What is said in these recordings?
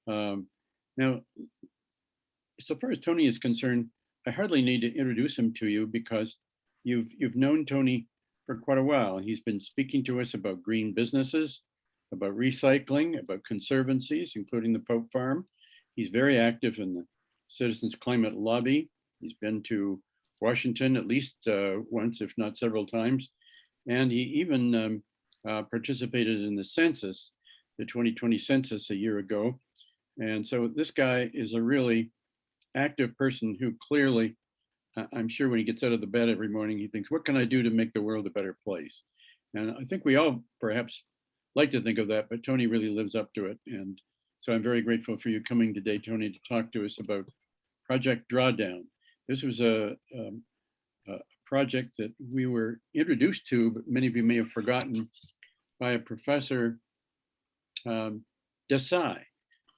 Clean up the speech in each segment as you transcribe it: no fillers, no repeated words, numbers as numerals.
Now, so far as Tony is concerned, I hardly need to introduce him to you because you've known Tony for quite a while. He's been speaking to us about green businesses, about recycling, about conservancies, including the Pope Farm. He's very active in the Citizens Climate Lobby. He's been to Washington at least once, if not several times. And he even participated in the census, the 2020 census a year ago. And so this guy is a really active person who clearly, I'm sure when he gets out of the bed every morning, he thinks, what can I do to make the world a better place? And I think we all perhaps like to think of that, but Tony really lives up to it. And so I'm very grateful for you coming today, Tony, to talk to us about Project Drawdown. This was a project that we were introduced to, but many of you may have forgotten, by a professor, Desai.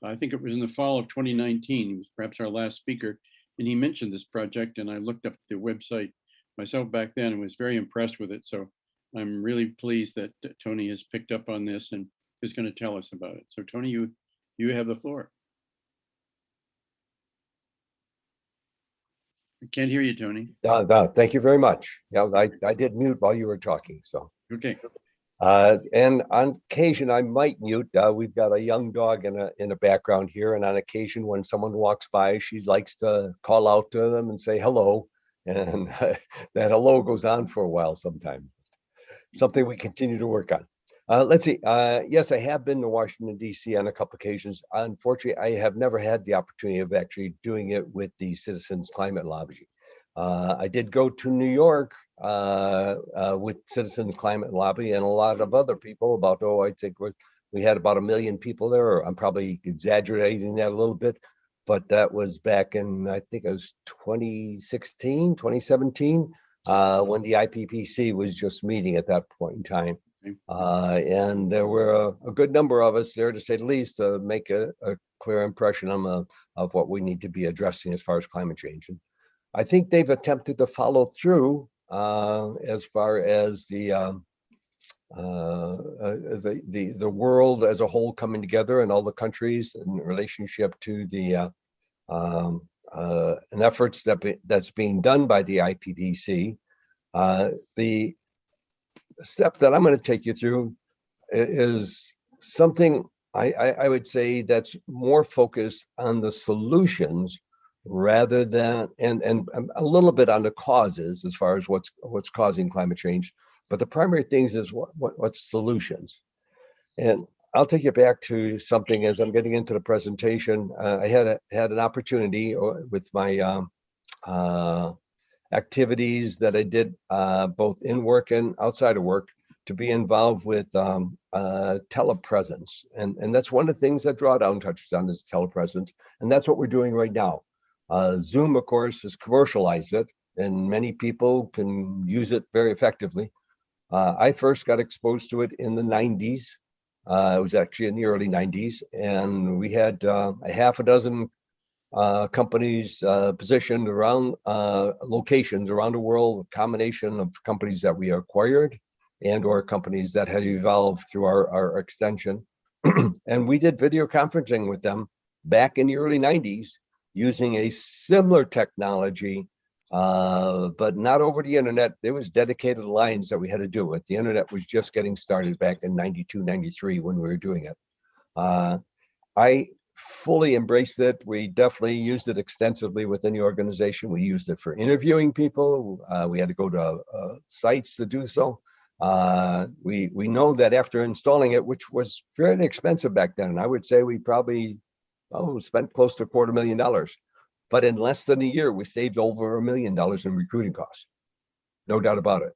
I think it was in the fall of 2019. He was perhaps our last speaker, and he mentioned this project, and I looked up the website myself back then and was very impressed with it. So I'm really pleased that Tony has picked up on this and is going to tell us about it. So Tony, you have the floor. I can't hear you, Tony. Thank you very much. Yeah, I did mute while you were talking. So okay. And on occasion I might mute. We've got a young dog in the background here, and on occasion when someone walks by, she likes to call out to them and say hello, and that hello goes on for a while sometimes. Something we continue to work on. Let's see. Yes, I have been to Washington, D.C. on a couple occasions. Unfortunately, I have never had the opportunity of actually doing it with the Citizens Climate Lobby. I did go to New York with Citizens Climate Lobby and a lot of other people. I think we had about 1 million people there. I'm probably exaggerating that a little bit, but that was back in, I think it was 2016, 2017, when the IPPC was just meeting at that point in time. And there were a good number of us there, to say the least, to make a clear impression of what we need to be addressing as far as climate change. And I think they've attempted to follow through as far as the world as a whole coming together, and all the countries in relationship to the and efforts that's being done by the IPPC. The step that I'm going to take you through is something I would say that's more focused on the solutions rather than, and a little bit on the causes as far as what's causing climate change. But the primary things is what's solutions. And I'll take you back to something as I'm getting into the presentation. I had an opportunity with my activities that I did both in work and outside of work to be involved with telepresence. And that's one of the things that Drawdown touches on, is telepresence. And that's what we're doing right now. Zoom, of course, has commercialized it, and many people can use it very effectively. I first got exposed to it in the 90s. It was actually in the early 90s, and we had a half a dozen companies positioned around locations around the world, a combination of companies that we acquired and or companies that had evolved through our extension. And we did video conferencing with them back in the early 90s using a similar technology, but not over the internet. There was dedicated lines that we had to do it. The internet was just getting started back in 92, 93 when we were doing it. I fully embraced it. We definitely used it extensively within the organization. We used it for interviewing people. We had to go to sites to do so. We know that after installing it, which was fairly expensive back then, and I would say we probably spent close to $250,000. But in less than a year, we saved over $1 million in recruiting costs. No doubt about it.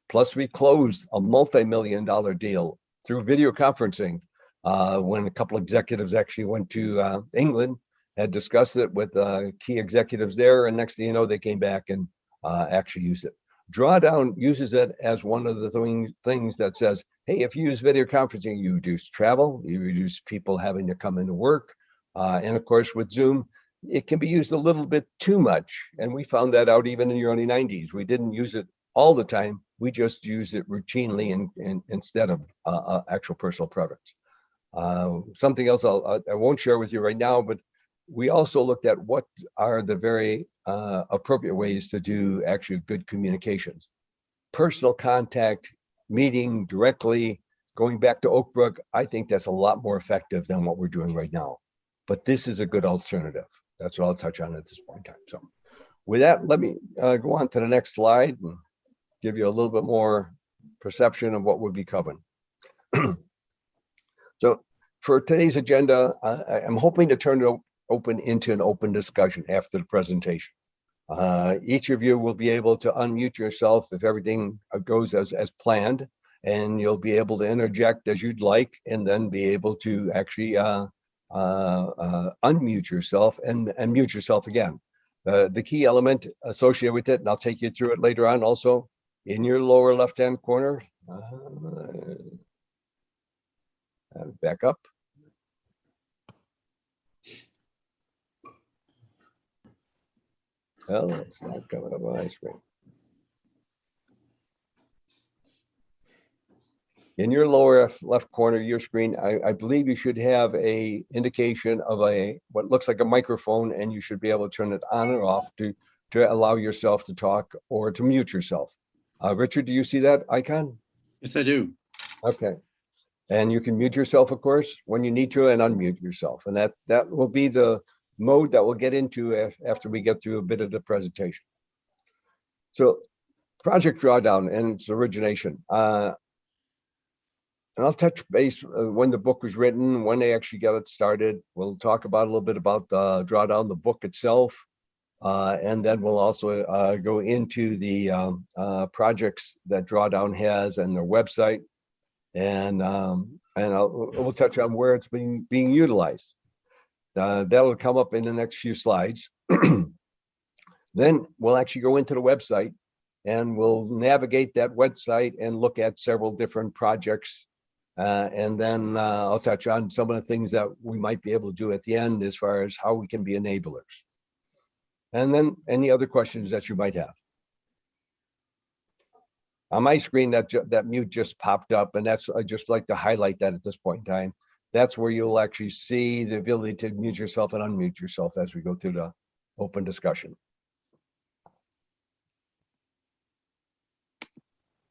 Plus, we closed a multi-million-dollar deal through video conferencing when a couple executives actually went to England, had discussed it with key executives there, and next thing you know, they came back and actually used it. Drawdown uses it as one of the things that says, hey, if you use video conferencing, you reduce travel, you reduce people having to come into work. And of course, with Zoom, it can be used a little bit too much. And we found that out even in the early 90s. We didn't use it all the time. We just used it routinely instead of actual personal preference. Something else I won't share with you right now, but we also looked at what are the very appropriate ways to do actually good communications. Personal contact, meeting directly, going back to Oak Brook, I think that's a lot more effective than what we're doing right now. But this is a good alternative. That's what I'll touch on at this point in time. So with that, let me go on to the next slide and give you a little bit more perception of what we'll be covering. So for today's agenda, I'm hoping to turn it open into an open discussion after the presentation. Each of you will be able to unmute yourself if everything goes as planned, and you'll be able to interject as you'd like, and then be able to actually unmute yourself and mute yourself again. The key element associated with it, and I'll take you through it later on also, in your lower left-hand corner, back up. Well, it's not coming up on my screen. In your lower left corner of your screen, I believe you should have a indication of what looks like a microphone, and you should be able to turn it on or off to allow yourself to talk or to mute yourself. Richard, do you see that icon? Yes, I do. Okay. And you can mute yourself, of course, when you need to, and unmute yourself. And that will be the mode that we'll get into after we get through a bit of the presentation. So Project Drawdown and its origination. And I'll touch base when the book was written, when they actually got it started. We'll talk about a little bit about Drawdown, the book itself. And then we'll also go into the projects that Drawdown has and their website. And we'll touch on where it's being utilized. That'll come up in the next few slides. Then we'll actually go into the website and we'll navigate that website and look at several different projects. And then I'll touch on some of the things that we might be able to do at the end as far as how we can be enablers. And then any other questions that you might have. On my screen, that mute just popped up, and I just like to highlight that at this point in time. That's where you'll actually see the ability to mute yourself and unmute yourself as we go through the open discussion.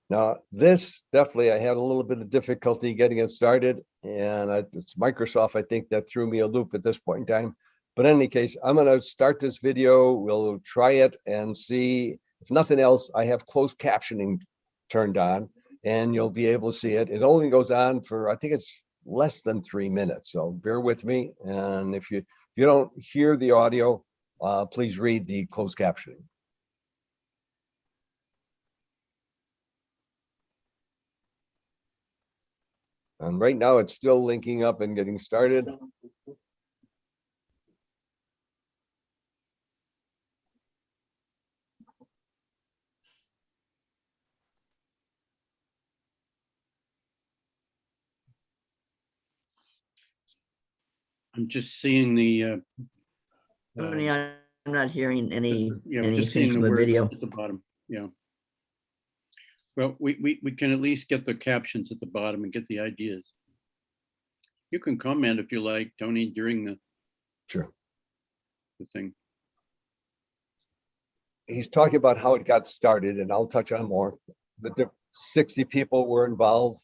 Now, this definitely, I had a little bit of difficulty getting it started, and it's Microsoft, I think, that threw me a loop at this point in time. But in any case, I'm going to start this video. We'll try it and see. If nothing else, I have closed captioning turned on, and you'll be able to see it. It only goes on for, I think it's less than 3 minutes. So bear with me. And if you don't hear the audio, please read the closed captioning. And right now it's still linking up and getting started. I'm just seeing the. Tony, I'm not hearing Yeah, we're just anything seeing from the the words video. at the bottom. Yeah. Well, we can at least get the captions at the bottom and get the ideas. You can comment if you like, Tony, during the thing. He's talking about how it got started, and I'll touch on more. The 60 people were involved.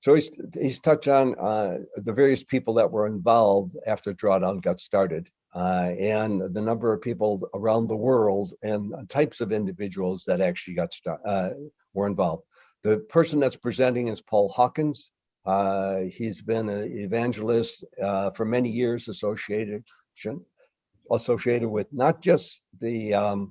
So he's touched on the various people that were involved after Drawdown got started, and the number of people around the world and types of individuals that actually were involved. The person that's presenting is Paul Hawkins. He's been an evangelist for many years, associated with not just the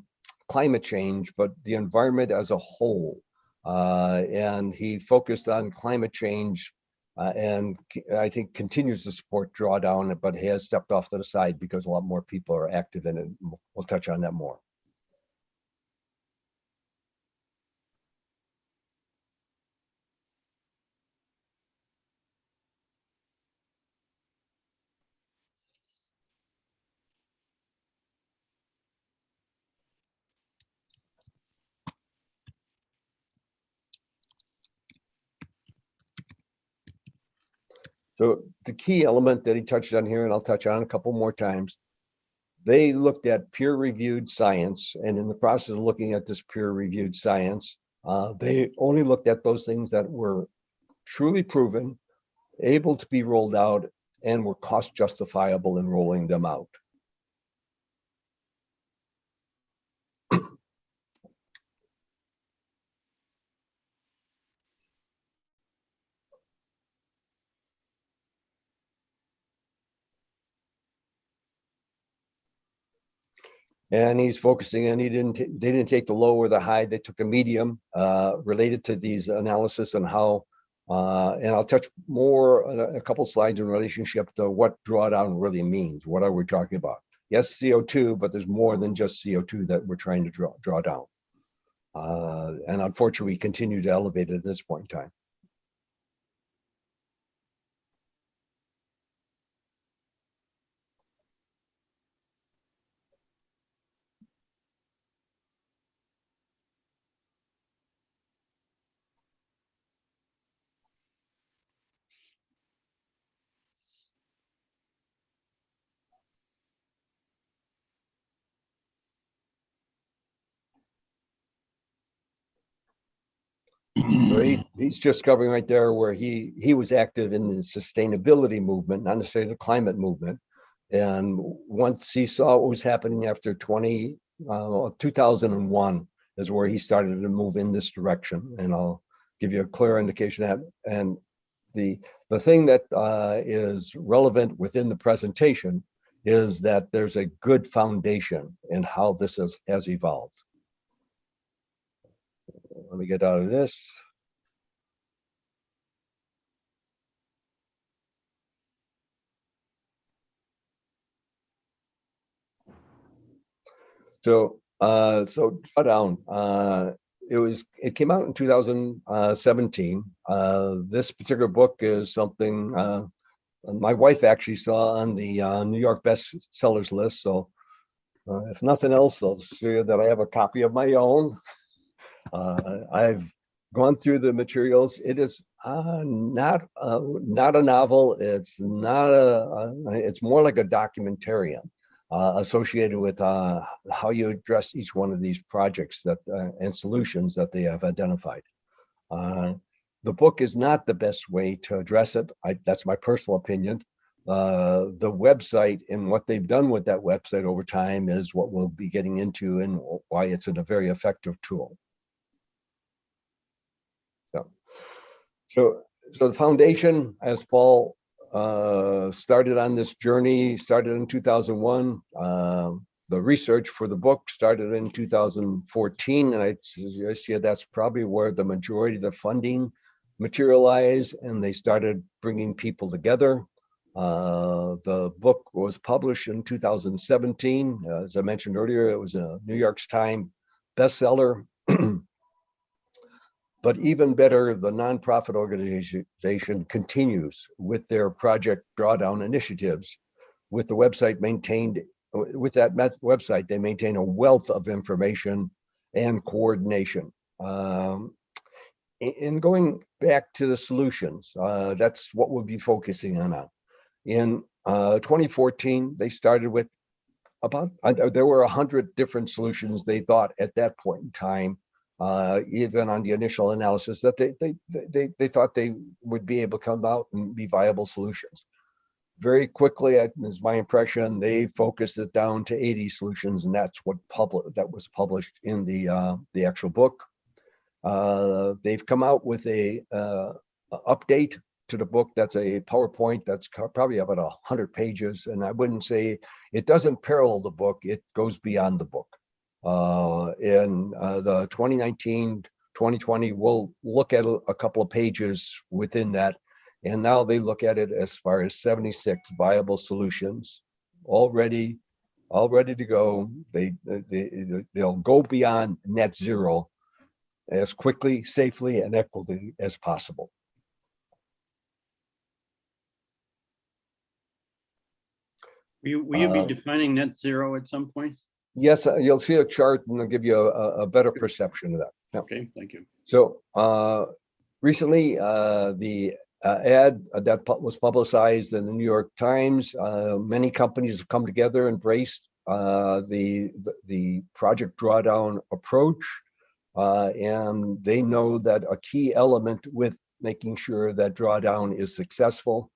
climate change, but the environment as a whole. And he focused on climate change and I think continues to support Drawdown, but has stepped off to the side because a lot more people are active in it. We'll touch on that more. So the key element that he touched on here, and I'll touch on a couple more times, they looked at peer-reviewed science, and in the process of looking at this peer-reviewed science, they only looked at those things that were truly proven, able to be rolled out, and were cost justifiable in rolling them out. And he's focusing on, they didn't take the low or the high, they took a medium related to these analysis and how, and I'll touch more on a couple slides in relationship to what drawdown really means. What are we talking about? Yes, CO2, but there's more than just CO2 that we're trying to draw down. And unfortunately, we continue to elevate it at this point in time. So he's just covering right there where he was active in the sustainability movement, not necessarily the climate movement. And once he saw what was happening after 2001 is where he started to move in this direction. And I'll give you a clear indication of that. And the thing that is relevant within the presentation is that there's a good foundation in how this has evolved. Let me get out of this. So Drawdown, it came out in 2017. This particular book is something my wife actually saw on the New York bestsellers list. So if nothing else, I'll show you that I have a copy of my own. I've gone through the materials. It is not a novel. It's not it's more like a documentarian associated with how you address each one of these projects that and solutions that they have identified. The book is not the best way to address it. That's my personal opinion. The website and what they've done with that website over time is what we'll be getting into and why it's a very effective tool. So the foundation, as Paul started on this journey, started in 2001. The research for the book started in 2014, and I suggest you that's probably where the majority of the funding materialized, and they started bringing people together. The book was published in 2017. As I mentioned earlier, it was a New York Times bestseller. But even better, the nonprofit organization continues with their Project Drawdown initiatives. With the website maintained, with that website, they maintain a wealth of information and coordination. In going back to the solutions, that's what we'll be focusing on now. In 2014, they started with there were 100 different solutions they thought at that point in time. Even on the initial analysis that they thought they would be able to come out and be viable solutions. Very quickly, is my impression, they focused it down to 80 solutions, and that's what that was published in the actual book. They've come out with a update to the book. That's a PowerPoint that's probably about 100 pages, and I wouldn't say it doesn't parallel the book, it goes beyond the book. In the 2019-2020, we'll look at a couple of pages within that, and now they look at it as far as 76 viable solutions, all ready to go. They'll go beyond net zero as quickly, safely, and equitably as possible. Will you be defining net zero at some point? Yes, you'll see a chart and they'll give you a better perception of that. Yeah. Okay, thank you. So recently, the ad that was publicized in the New York Times. Many companies have come together, embraced the Project Drawdown approach, and they know that a key element with making sure that drawdown is successful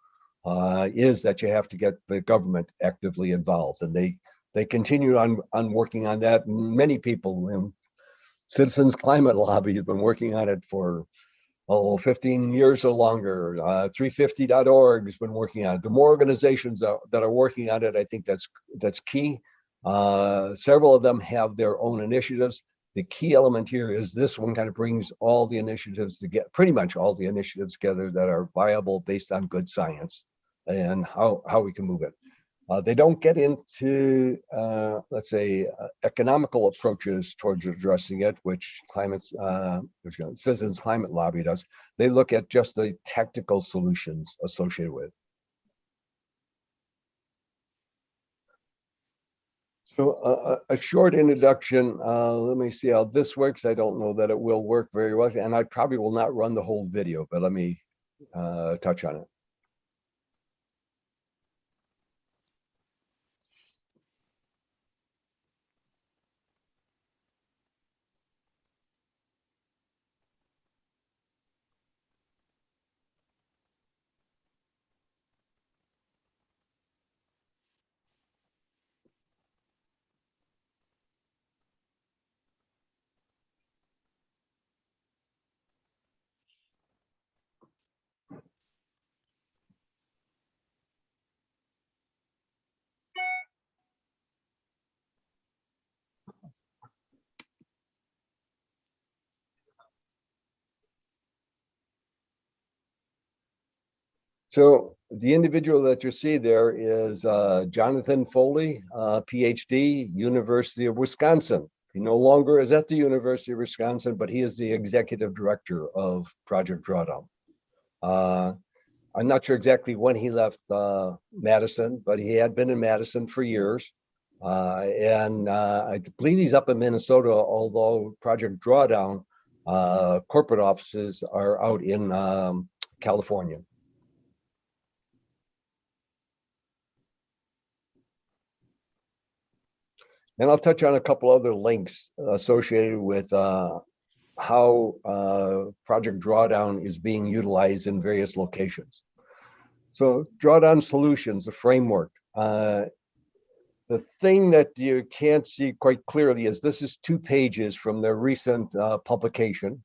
is that you have to get the government actively involved, and they continue on working on that. And many people, Citizens Climate Lobby has been working on it for 15 years or longer. 350.org has been working on it. The more organizations that are working on it, I think that's key. Several of them have their own initiatives. The key element here is this one kind of brings all the initiatives together, pretty much all the initiatives together that are viable based on good science and how we can move it. They don't get into, let's say, economical approaches towards addressing it, which Citizens Climate Lobby does. They look at just the tactical solutions associated with it. So a short introduction. Let me see how this works. I don't know that it will work very well, and I probably will not run the whole video, but let me touch on it. So the individual that you see there is Jonathan Foley, PhD, University of Wisconsin. He no longer is at the University of Wisconsin, but he is the executive director of Project Drawdown. I'm not sure exactly when he left Madison, but he had been in Madison for years. And I believe he's up in Minnesota, although Project Drawdown corporate offices are out in California. And I'll touch on a couple other links associated with how Project Drawdown is being utilized in various locations. So Drawdown Solutions, the framework. The thing that you can't see quite clearly is this is 2 pages from their recent publication,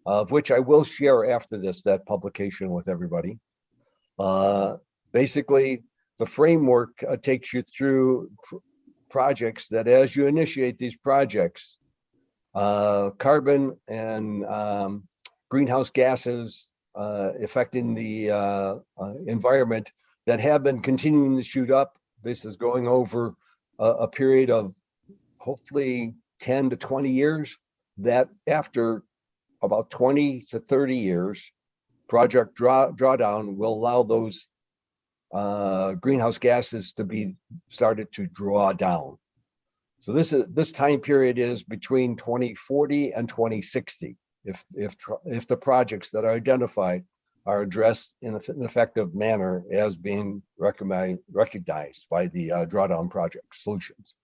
of which I will share after this, that publication with everybody. Basically, the framework takes you through projects that as you initiate these projects, carbon and greenhouse gases affecting the environment that have been continuing to shoot up. This is going over a period of hopefully 10 to 20 years, that after about 20 to 30 years, Project Drawdown will allow those greenhouse gases to be started to draw down. So this time period is between 2040 and 2060. If the projects that are identified are addressed in an effective manner as being recognized by the Drawdown Project Solutions.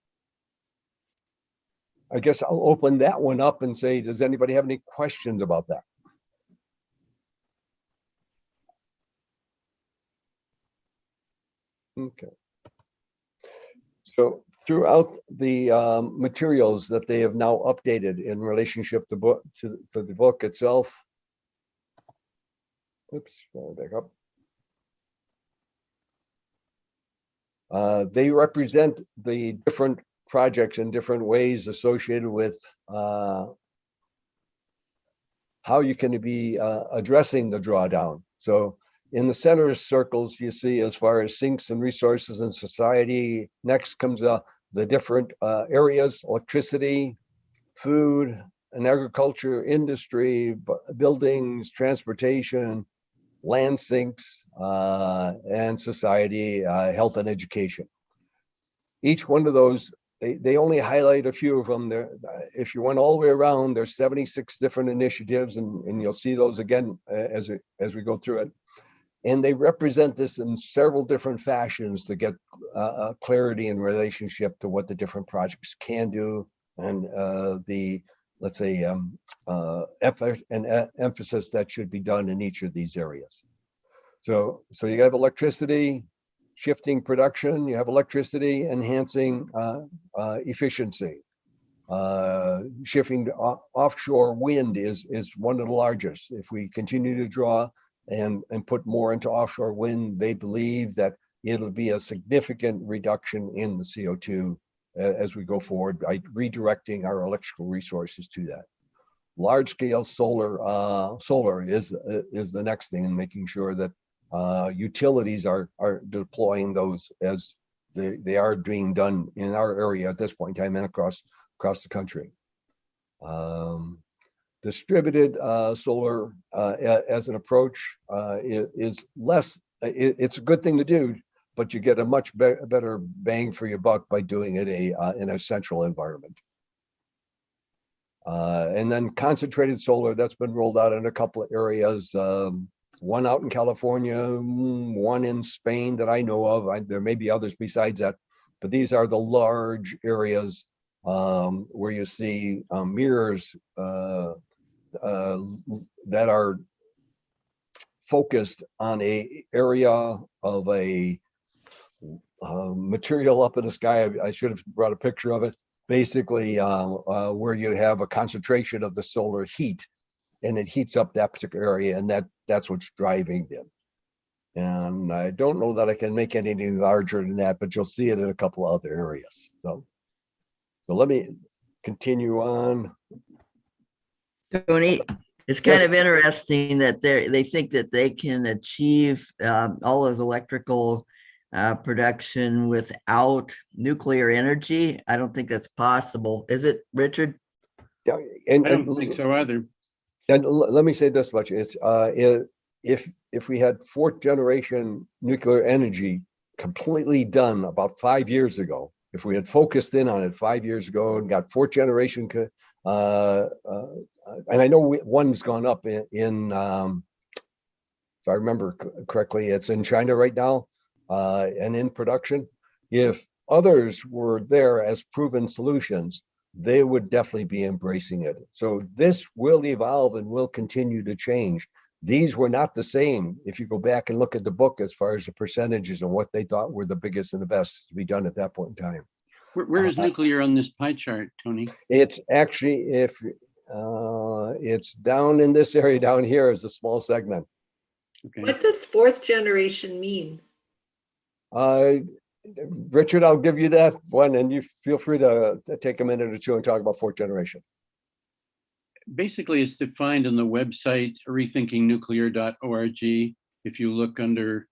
I guess I'll open that one up and say, does anybody have any questions about that? Okay. So throughout the materials that they have now updated in relationship to the book itself. Oops, back up. They represent the different projects in different ways associated with how you can be addressing the drawdown. So in the center circles, you see as far as sinks and resources in society. Next comes the different areas: electricity, food and agriculture, industry, buildings, transportation, land sinks, and society, health and education. Each one of those, they only highlight a few of them. There, if you went all the way around, there's 76 different initiatives, and you'll see those again as we go through it. And they represent this in several different fashions to get clarity in relationship to what the different projects can do and let's say, effort and emphasis that should be done in each of these areas. So you have electricity, shifting production, you have electricity, enhancing efficiency. Shifting to offshore wind is one of the largest. If we continue to draw and put more into offshore wind, they believe that it'll be a significant reduction in the CO2 as we go forward by redirecting our electrical resources to that. Large scale solar is the next thing, and making sure that utilities are deploying those as they are being done in our area at this point in time and across the country. Distributed solar as an approach is less, it's a good thing to do, but you get a much better bang for your buck by doing it in a central environment. And then concentrated solar, that's been rolled out in a couple of areas. One out in California, one in Spain that I know of. There may be others besides that, but these are the large areas where you see mirrors that are focused on a area of a material up in the sky. I should have brought a picture of it. Basically, where you have a concentration of the solar heat, and it heats up that particular area, and that's what's driving them. And I don't know that I can make it any larger than that, but you'll see it in a couple of other areas. So let me continue on. Tony, it's kind Yes. of interesting that they think that they can achieve all of electrical production without nuclear energy. I don't think that's possible. Is it, Richard? Yeah, I don't think so either. And let me say this much: it's if we had fourth generation nuclear energy completely done about 5 years ago, if we had focused in on it 5 years ago and got fourth generation, and I know one's gone up in if I remember correctly, it's in China right now and in production. If others were there as proven solutions, they would definitely be embracing it. So this will evolve and will continue to change. These were not the same. If you go back and look at the book as far as the percentages and what they thought were the biggest and the best to be done at that point in time. Where is nuclear on this pie chart, Tony? It's actually, if it's down in this area down here is a small segment. Okay. What does fourth generation mean? Richard, I'll give you that one, and you feel free to take a minute or two and talk about fourth generation. Basically, it's defined on the website rethinkingnuclear.org. If you look under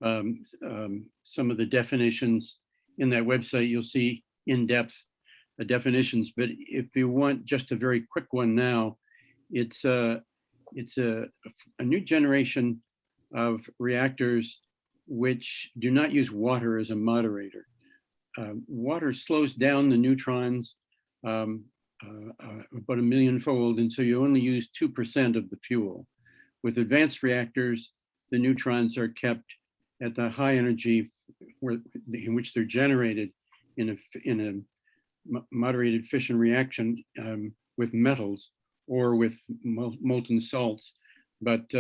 some of the definitions in that website, you'll see in-depth definitions. But if you want just a very quick one now, it's a new generation of reactors which do not use water as a moderator. Water slows down the neutrons about 1 million-fold, and so you only use 2% of the fuel. With advanced reactors, the neutrons are kept at the high energy in which they're generated in a moderated fission reaction with metals or with molten salts, but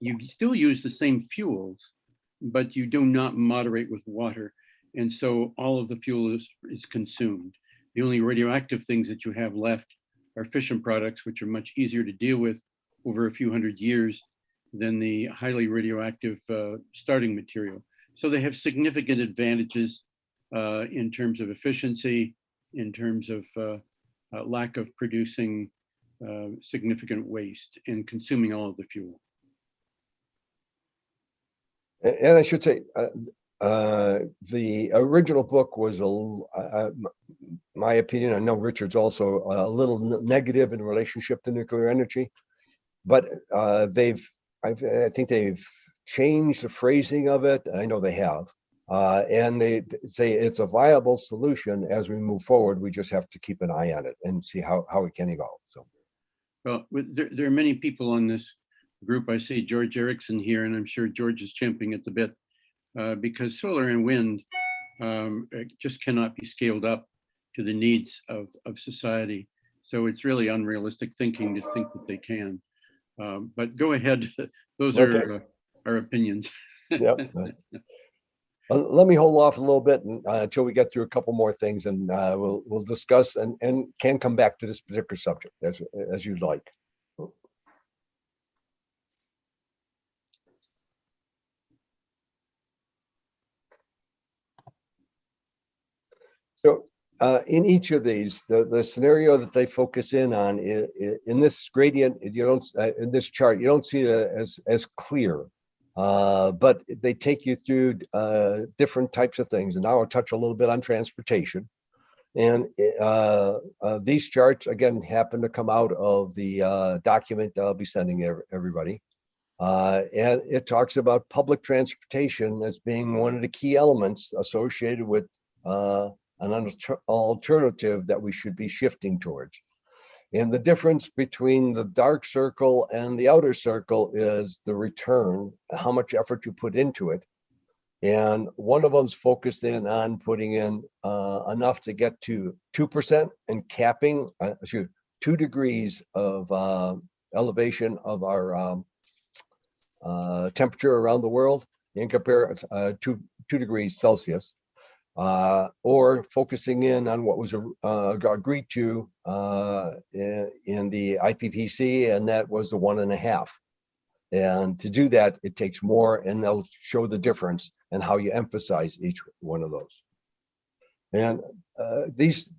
you still use the same fuels, but you do not moderate with water. And so all of the fuel is consumed. The only radioactive things that you have left are fission products, which are much easier to deal with over a few hundred years than the highly radioactive starting material. So they have significant advantages in terms of efficiency, in terms of lack of producing significant waste and consuming all of the fuel. And I should say, the original book was, my opinion, I know Richard's also a little negative in relationship to nuclear energy, but I think they've changed the phrasing of it. I know they have, and they say it's a viable solution as we move forward. We just have to keep an eye on it and see how it can evolve. So, well, there are many people on this group, I see George Erickson here, and I'm sure George is champing at the bit because solar and wind just cannot be scaled up to the needs of society. So it's really unrealistic thinking to think that they can. But go ahead. Those are our opinions. Yep. Let me hold off a little bit until we get through a couple more things, and we'll discuss and can come back to this particular subject as you'd like. So in each of these, the scenario that they focus in on in this gradient, you don't in this chart, you don't see it as clear, but they take you through different types of things. And now I'll touch a little bit on transportation. And these charts, again, happen to come out of the document that I'll be sending everybody. And it talks about public transportation as being one of the key elements associated with an alternative that we should be shifting towards. And the difference between the dark circle and the outer circle is the return, how much effort you put into it. And one of them's focused in on putting in enough to get to 2% and capping 2 degrees of elevation of our temperature around the world and compare it to 2 degrees Celsius. Or focusing in on what was agreed to in the IPCC, and that was the 1.5. And to do that, it takes more, and they'll show the difference and how you emphasize each one of those. And these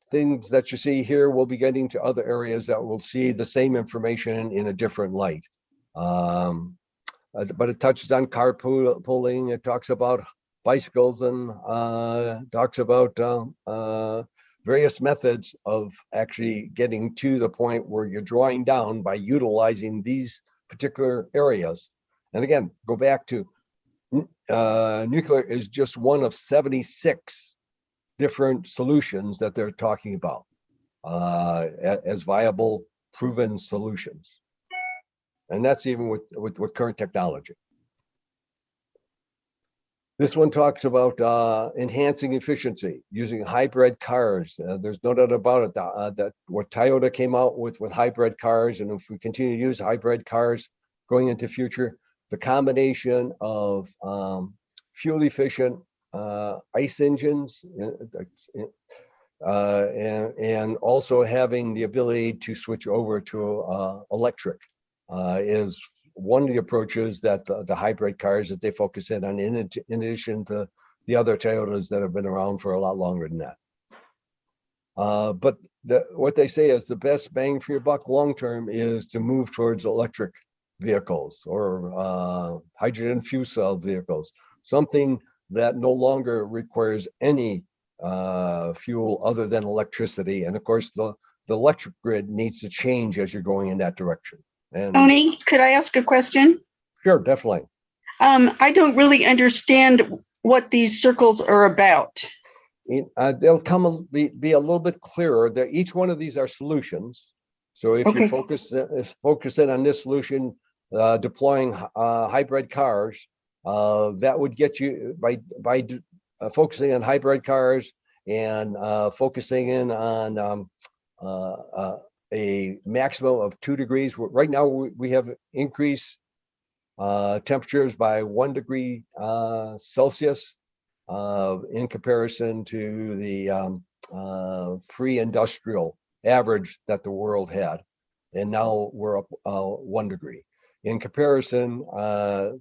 things that you see here, we'll be getting to other areas that will see the same information in a different light. But it touches on carpooling. It talks about bicycles and talks about various methods of actually getting to the point where you're drawing down by utilizing these particular areas. And again, go back to nuclear is just one of 76 different solutions that they're talking about as viable, proven solutions. And that's even with current technology. This one talks about enhancing efficiency using hybrid cars. There's no doubt about it that what Toyota came out with hybrid cars, and if we continue to use hybrid cars going into future, the combination of fuel efficient ICE engines and also having the ability to switch over to electric is one of the approaches that the hybrid cars that they focus in on, in addition to the other Toyotas that have been around for a lot longer than that. But what they say is the best bang for your buck long-term is to move towards electric vehicles or hydrogen fuel cell vehicles, something that no longer requires any fuel other than electricity. And of course, the electric grid needs to change as you're going in that direction. And Tony, could I ask a question? sure, definitely. I don't really understand what these circles are about. They'll be a little bit clearer. Each one of these are solutions. So if you focus in on this solution, deploying hybrid cars, that would get you by focusing on hybrid cars and focusing in on a maximum of 2 degrees. Right now, we have increased temperatures by 1 degree Celsius in comparison to the pre-industrial average that the world had. And now we're up 1 degree. In comparison,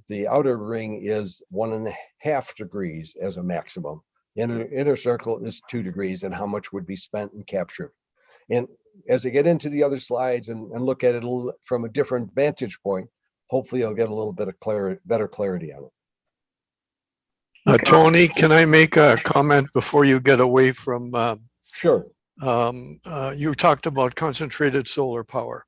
the outer ring is 1.5 degrees as a maximum. Inner circle is 2 degrees, and how much would be spent and captured. And as I get into the other slides and look at it from a different vantage point, hopefully I'll get a little bit of better clarity on it. Tony, can I make a comment before you get away from? Sure. You talked about concentrated solar power.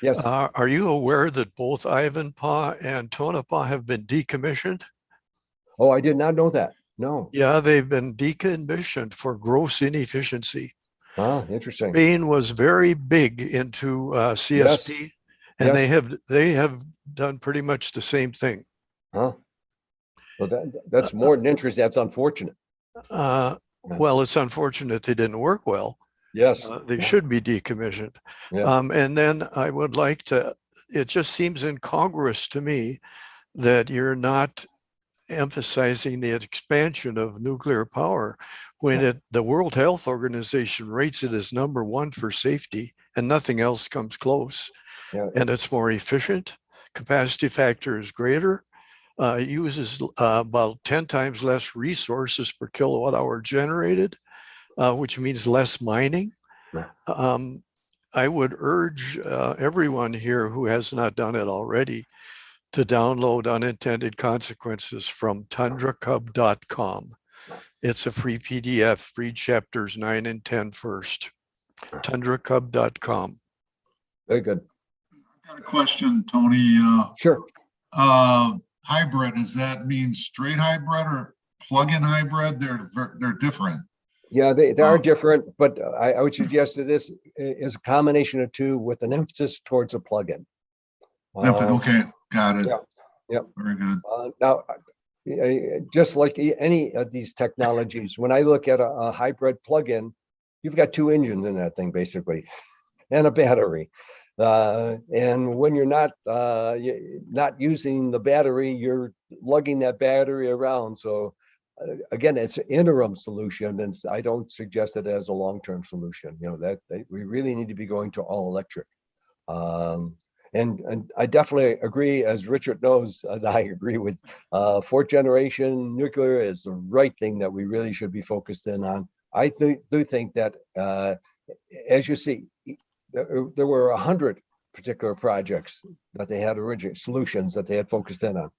Yes. Are you aware that both Ivanpah and Tonopah have been decommissioned? Oh, I did not know that. No. Yeah, they've been decommissioned for gross inefficiency. Ah, interesting. Spain was very big into CSP, And Yes. they have done pretty much the same thing. Huh? Well, that's more than interest. That's unfortunate. Well, it's unfortunate they didn't work well. Yes. They Yeah. should be decommissioned. Yeah. And then I would like to, it just seems incongruous to me that you're not emphasizing the expansion of nuclear power when the World Health Organization rates it as #1 for safety and nothing else comes close. Yeah. And it's more efficient. Capacity factor is greater. Uses about 10 times less resources per kilowatt hour generated, which means less mining. I would urge everyone here who has not done it already to download Unintended Consequences from tundracub.com. It's a free PDF. Read chapters 9 and 10 first. tundracub.com. Very good. I've got a question, Tony. Sure. Hybrid, does that mean straight hybrid or plug-in hybrid? They're different. Yeah, they are different, but I would suggest that this is a combination of two with an emphasis towards a plug-in. Okay, got it. Yeah. Yep. Very good. Now, just like any of these technologies, when I look at a hybrid plug-in, you've got two engines in that thing basically, and a battery. And when you're not using the battery, you're lugging that battery around. So again, it's an interim solution, and I don't suggest it as a long-term solution. You know, we really need to be going to all electric. And I definitely agree, as Richard knows, I agree with fourth generation nuclear is the right thing that we really should be focused in on. I do think that, as you see, there were 100 particular projects that they had original solutions that they had focused in on.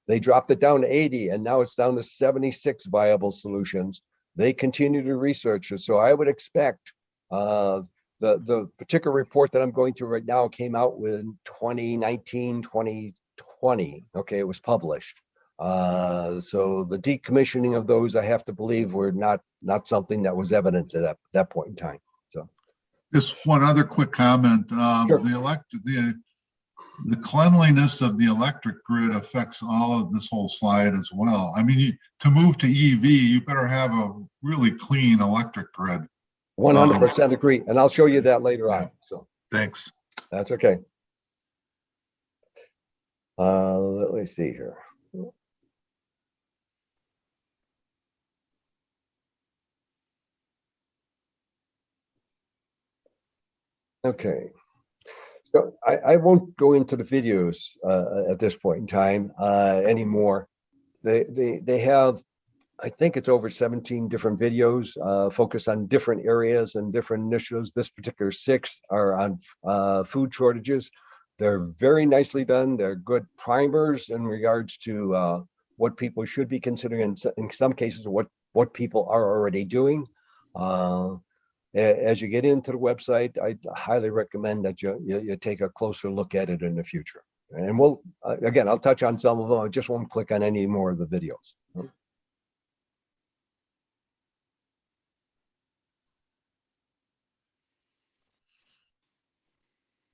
They dropped it down to 80, and now it's down to 76 viable solutions. They continue to research it. So I would expect the particular report that I'm going through right now came out in 2019, 2020. Okay, it was published. So the decommissioning of those, I have to believe, were not something that was evident at that point in time. So Just one other quick comment. Sure. The cleanliness of the electric grid affects all of this whole slide as well. I mean, to move to EV, you better have a really clean electric grid. 100% agree, and I'll show you that later on. So Thanks. that's okay. Let me see here. Okay. So I won't go into the videos at this point in time anymore. They have, I think it's over 17 different videos focused on different areas and different initiatives. This particular 6 are on food shortages. They're very nicely done. They're good primers in regards to what people should be considering, in some cases, what people are already doing. As you get into the website, I highly recommend that you take a closer look at it in the future. And we'll, again, I'll touch on some of them. I just won't click on any more of the videos.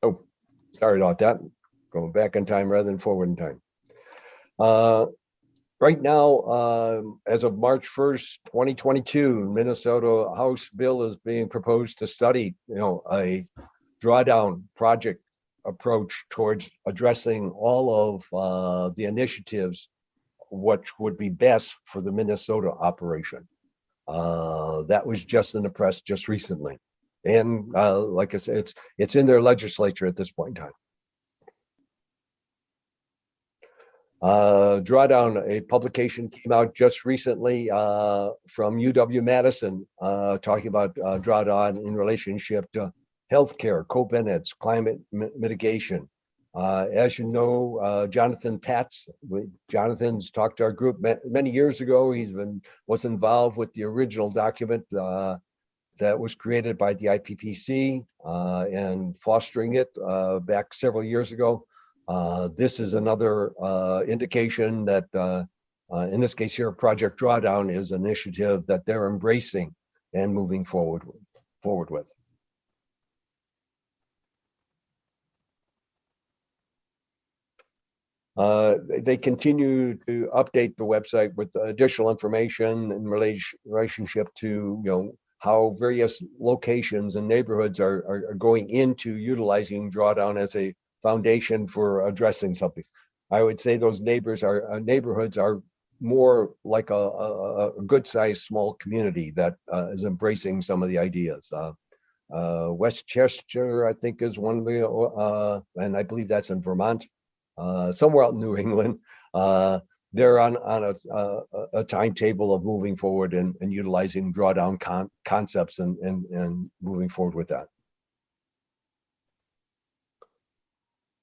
Oh, sorry about that. Going back in time rather than forward in time. Right now, as of March 1st, 2022, Minnesota House bill is being proposed to study, a drawdown project approach towards addressing all of the initiatives which would be best for the Minnesota operation. That was just in the press just recently. And like I said, it's in their legislature at this point in time. Drawdown, a publication came out just recently from UW-Madison talking about drawdown in relationship to healthcare, co-benefits, climate mitigation. As you know, Jonathan Patz, Jonathan's talked to our group many years ago. Was involved with the original document that was created by the IPPC and fostering it back several years ago. This is another indication that, in this case here, Project Drawdown is an initiative that they're embracing and moving forward with. They continue to update the website with additional information in relationship to, how various locations and neighborhoods are going into utilizing Drawdown as a foundation for addressing something. I would say those neighborhoods are more like a good-sized small community that is embracing some of the ideas. Westchester, I think, is one of the, and I believe that's in Vermont, somewhere out in New England. They're on a timetable of moving forward and utilizing Drawdown concepts and moving forward with that.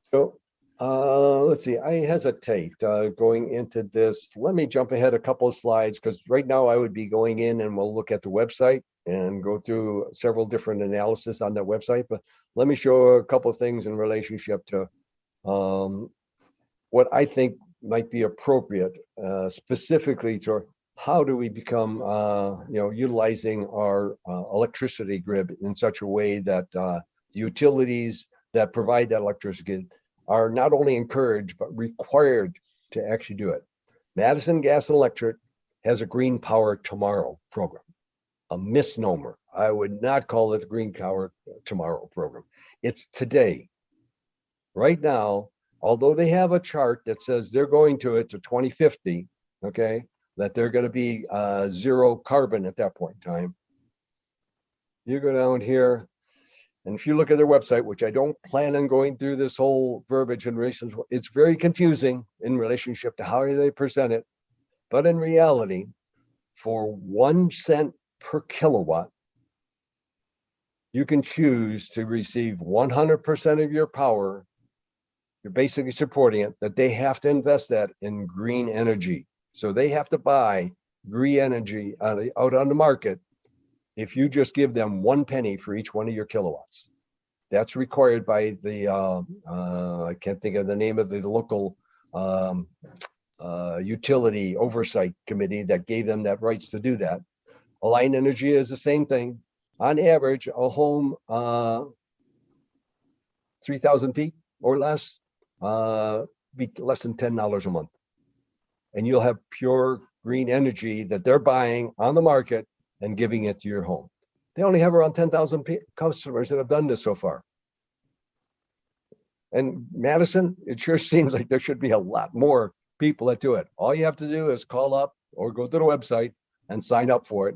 So let's see, I hesitate going into this. Let me jump ahead a couple of slides, because right now I would be going in and we'll look at the website and go through several different analysis on that website. But let me show a couple of things in relationship to what I think might be appropriate, specifically to how do we become, utilizing our electricity grid in such a way that the utilities that provide that electricity are not only encouraged, but required to actually do it. Madison Gas and Electric has a Green Power Tomorrow program, a misnomer. I would not call it the Green Power Tomorrow program. It's today. Right now, although they have a chart that says they're going to it to 2050, okay, that they're going to be zero carbon at that point in time. You go down here, and if you look at their website, which I don't plan on going through this whole verbiage and reasons, it's very confusing in relationship to how they present it. But in reality, for 1 cent per kilowatt, you can choose to receive 100% of your power. You're basically supporting it, that they have to invest that in green energy. So they have to buy green energy out on the market if you just give them 1 penny for each one of your kilowatts. That's required by the, I can't think of the name of the local utility oversight committee that gave them that rights to do that. Align Energy is the same thing. On average, a home 3,000 feet or less, be less than $10 a month. And you'll have pure green energy that they're buying on the market and giving it to your home. They only have around 10,000 customers that have done this so far. And Madison, it sure seems like there should be a lot more people that do it. All you have to do is call up or go to the website and sign up for it.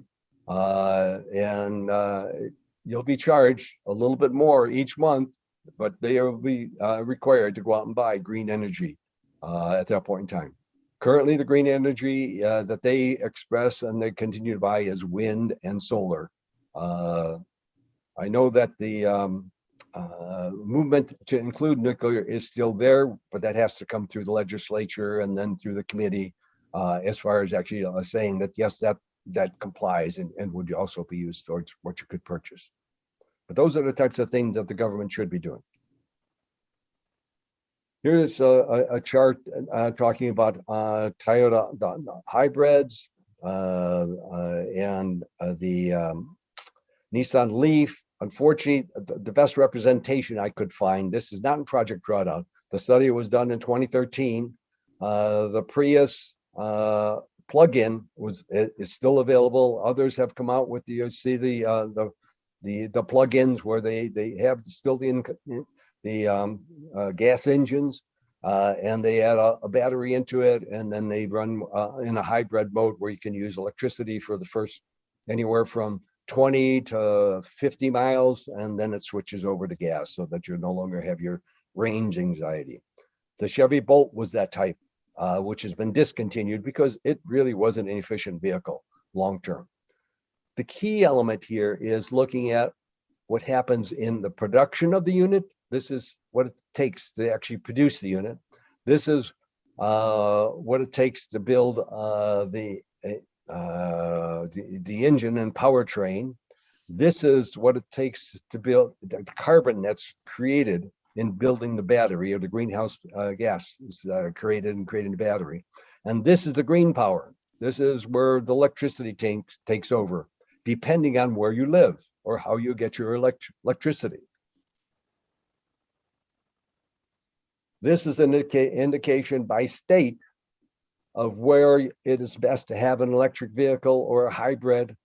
You'll be charged a little bit more each month, but they will be required to go out and buy green energy at that point in time. Currently, the green energy that they express and they continue to buy is wind and solar. I know that the movement to include nuclear is still there, but that has to come through the legislature and then through the committee as far as actually saying that, yes, that complies and would also be used towards what you could purchase. But those are the types of things that the government should be doing. Here's a chart talking about Toyota the hybrids and the Nissan Leaf. Unfortunately, the best representation I could find, this is not in Project Drawdown. The study was done in 2013. The Prius plug-in is still available. Others have come out with the plug-ins where they have still the gas engines and they add a battery into it, and then they run in a hybrid mode where you can use electricity for the first anywhere from 20 to 50 miles, and then it switches over to gas so that you no longer have your range anxiety. The Chevy Bolt was that type, which has been discontinued because it really wasn't an efficient vehicle long-term. The key element here is looking at what happens in the production of the unit. This is what it takes to actually produce the unit. This is what it takes to build the engine and powertrain. This is what it takes to build the carbon that's created in building the battery, or the greenhouse gas is created in creating the battery. And this is the green power. This is where the electricity takes over, depending on where you live or how you get your electricity. This is an indication by state of where it is best to have an electric vehicle or a hybrid,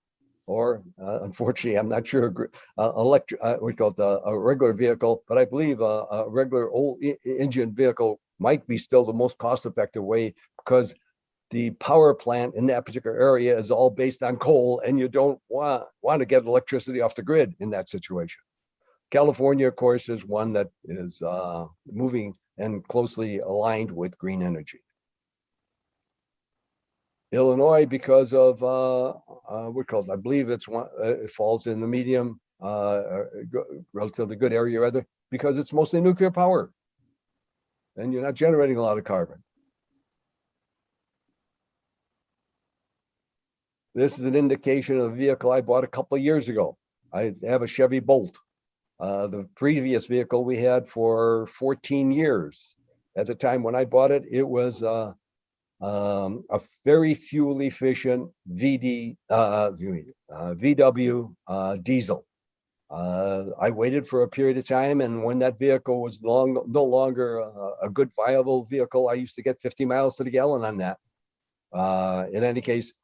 or unfortunately, I'm not sure, we call it a regular vehicle, but I believe a regular old engine vehicle might be still the most cost-effective way, because the power plant in that particular area is all based on coal, and you don't want to get electricity off the grid in that situation. California, of course, is one that is moving and closely aligned with green energy. Illinois, because of I believe it's one, it falls in the medium, relatively good area, rather, because it's mostly nuclear power, and you're not generating a lot of carbon. This is an indication of a vehicle I bought a couple of years ago. I have a Chevy Bolt. The previous vehicle we had for 14 years. At the time when I bought it, it was a very fuel efficient VW diesel. I waited for a period of time, and when that vehicle was no longer a good viable vehicle, I used to get 50 miles to the gallon on that. In any case,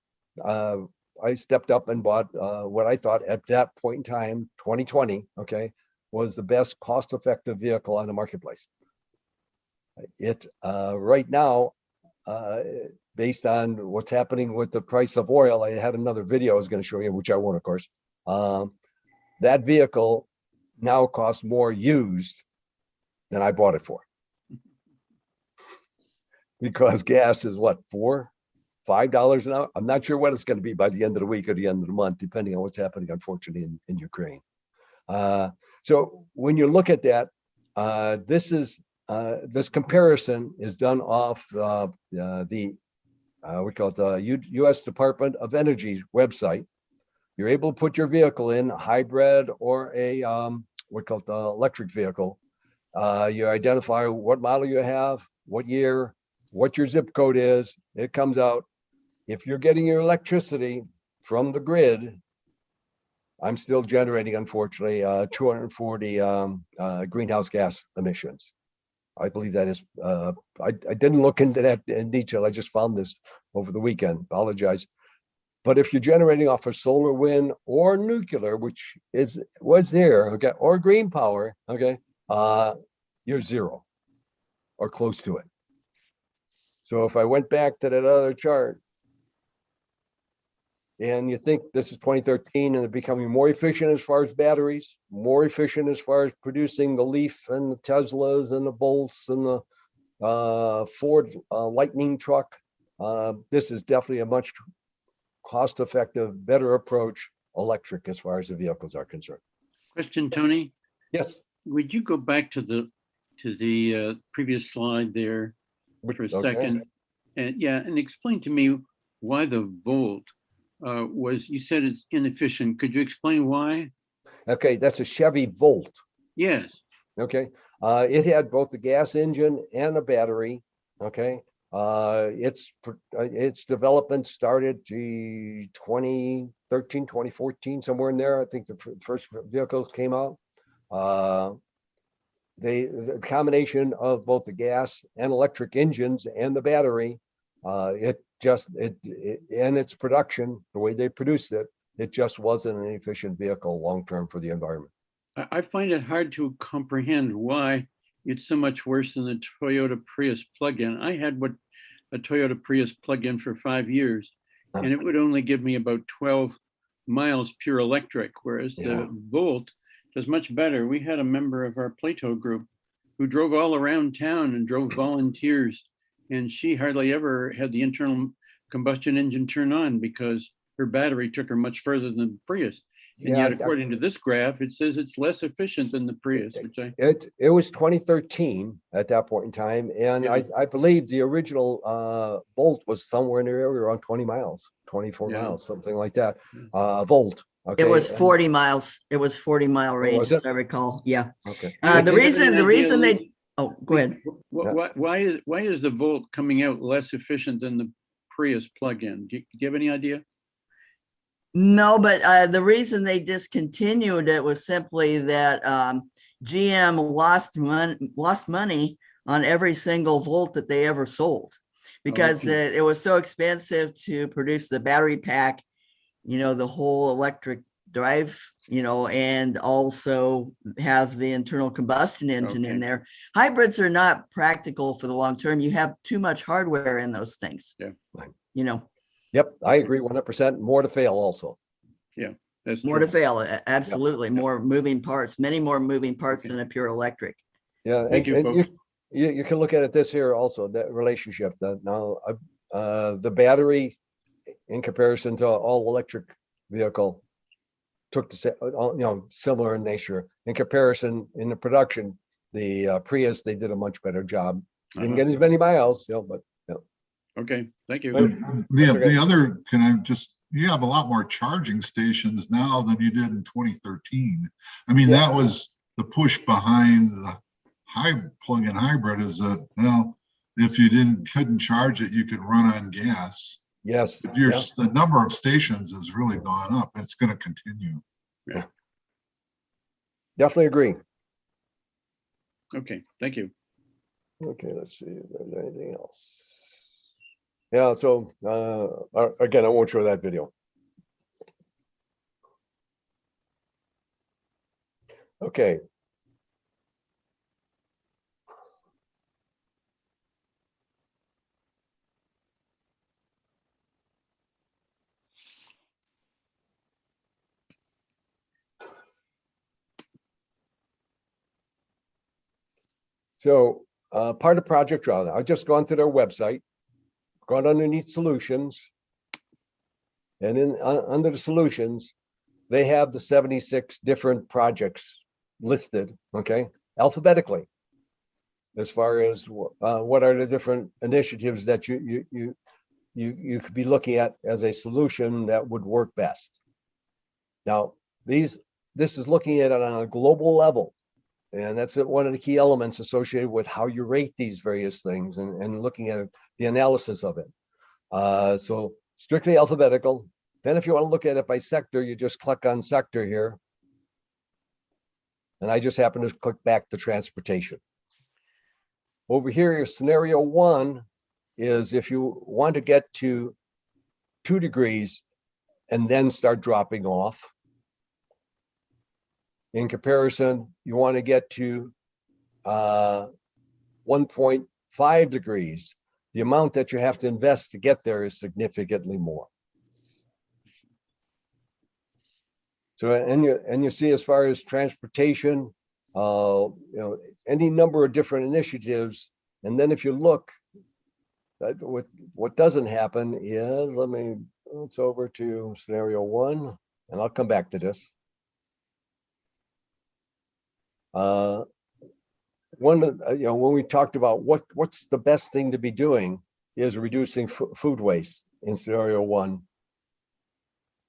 I stepped up and bought what I thought at that point in time, 2020, okay, was the best cost-effective vehicle on the marketplace. It right now, based on what's happening with the price of oil, I had another video I was going to show you, which I won't, of course. That vehicle now costs more used than I bought it for, because gas is what, $4-5 an hour. I'm not sure what it's going to be by the end of the week or the end of the month, depending on what's happening, unfortunately, in Ukraine. So when you look at that, this comparison is done off we call it the U.S. Department of Energy's website. You're able to put your vehicle in, a hybrid or a we call it the electric vehicle. You identify what model you have, what year, what your zip code is. It comes out. If you're getting your electricity from the grid, I'm still generating, unfortunately, 240 greenhouse gas emissions. I believe that is, I didn't look into that in detail. I just found this over the weekend. Apologize. But if you're generating off of solar, wind, or nuclear, which was there, okay, or green power, okay, you're zero or close to it. So if I went back to that other chart, and you think this is 2013 and they're becoming more efficient as far as batteries, more efficient as far as producing the Leaf and the Teslas and the Bolts and the Ford Lightning truck. This is definitely a much cost-effective, better approach, electric, as far as the vehicles are concerned. Question, Tony? Yes. Would you go back to the previous slide there for a second? And explain to me why the Volt was, you said it's inefficient. Could you explain why? Okay, that's a Chevy Volt. Yes. Okay, it had both the gas engine and a battery. Okay, its development started 2013, 2014, somewhere in there. I think the first vehicles came out. The combination of both the gas and electric engines and the battery, and its production, the way they produced it, it just wasn't an efficient vehicle long-term for the environment. I find it hard to comprehend why it's so much worse than the Toyota Prius plug-in. I had a Toyota Prius plug-in for 5 years, and it would only give me about 12 miles pure electric, whereas the Volt does much better. We had a member of our PLATO group who drove all around town and drove volunteers, and she hardly ever had the internal combustion engine turn on because her battery took her much further than the Prius. And yet, according to this graph, it says it's less efficient than the Prius. It was 2013 at that point in time, and I believe the original Volt was somewhere in the area around 20 miles, 24 miles, something like that. Volt. Okay. It was 40 miles. It was 40-mile range, if I recall. Yeah. Okay. The reason they. Oh, go ahead. Why is the Volt coming out less efficient than the Prius plug-in? Do you have any idea? No, but the reason they discontinued it was simply that GM lost money on every single volt that they ever sold, because Okay. it was so expensive to produce the battery pack, the whole electric drive, and also have the internal combustion engine in Okay. there. Hybrids are not practical for the long term. You have too much hardware in those things. Yeah. Yep, I agree 100%. More to fail also. That's More true. to fail. Absolutely. More moving parts, many more moving parts Okay. than a pure electric. Yeah, Thank you, and folks. you can look at it this here also, that relationship that now the battery in comparison to all electric vehicle took the similar in nature. In comparison, in the production, the Prius, they did a much better job. Didn't get as many miles, but Okay, thank you. But- That's okay. The other, you have a lot more charging stations now than you did in 2013. I mean, Yeah. that was the push behind the plug-in hybrid, is that, well, if you couldn't charge it, you could run on gas. yes, The number of stations has really gone up. It's going to continue. definitely agree. Okay, thank you. Okay, let's see if there's anything else. Yeah, so again, I won't show that video. Okay. So part of Project Drawdown, I've just gone to their website, gone underneath solutions. And under the solutions, they have the 76 different projects listed, okay, alphabetically, as far as what are the different initiatives that you could be looking at as a solution that would work best. Now, this is looking at it on a global level. And that's one of the key elements associated with how you rate these various things and looking at the analysis of it. So strictly alphabetical. Then if you want to look at it by sector, you just click on sector here. And I just happen to click back to transportation. Over here, your scenario 1 is if you want to get to 2 degrees and then start dropping off. In comparison, you want to get to 1.5 degrees. The amount that you have to invest to get there is significantly more. So, and you see, as far as transportation, any number of different initiatives. And then if you look, what doesn't happen is, let's over to scenario 1, and I'll come back to this. When we talked about what's the best thing to be doing is reducing food waste in scenario 1.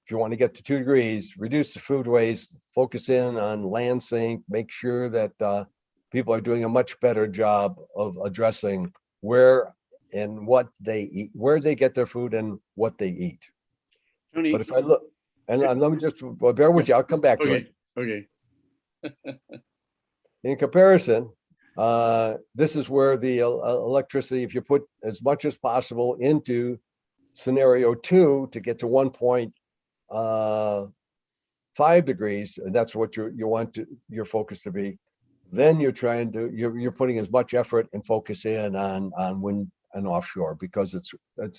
If you want to get to 2 degrees, reduce the food waste, focus in on land sink, make sure that people are doing a much better job of addressing where and what they eat, where they get their food and what they eat. Tony. But if I look, and let me just bear with you, I'll come back to it. Okay. In comparison, this is where the electricity, if you put as much as possible into scenario 2 to get to 1.5 degrees, and that's what you want your focus to be, then you're putting as much effort and focus in on wind and offshore, because it's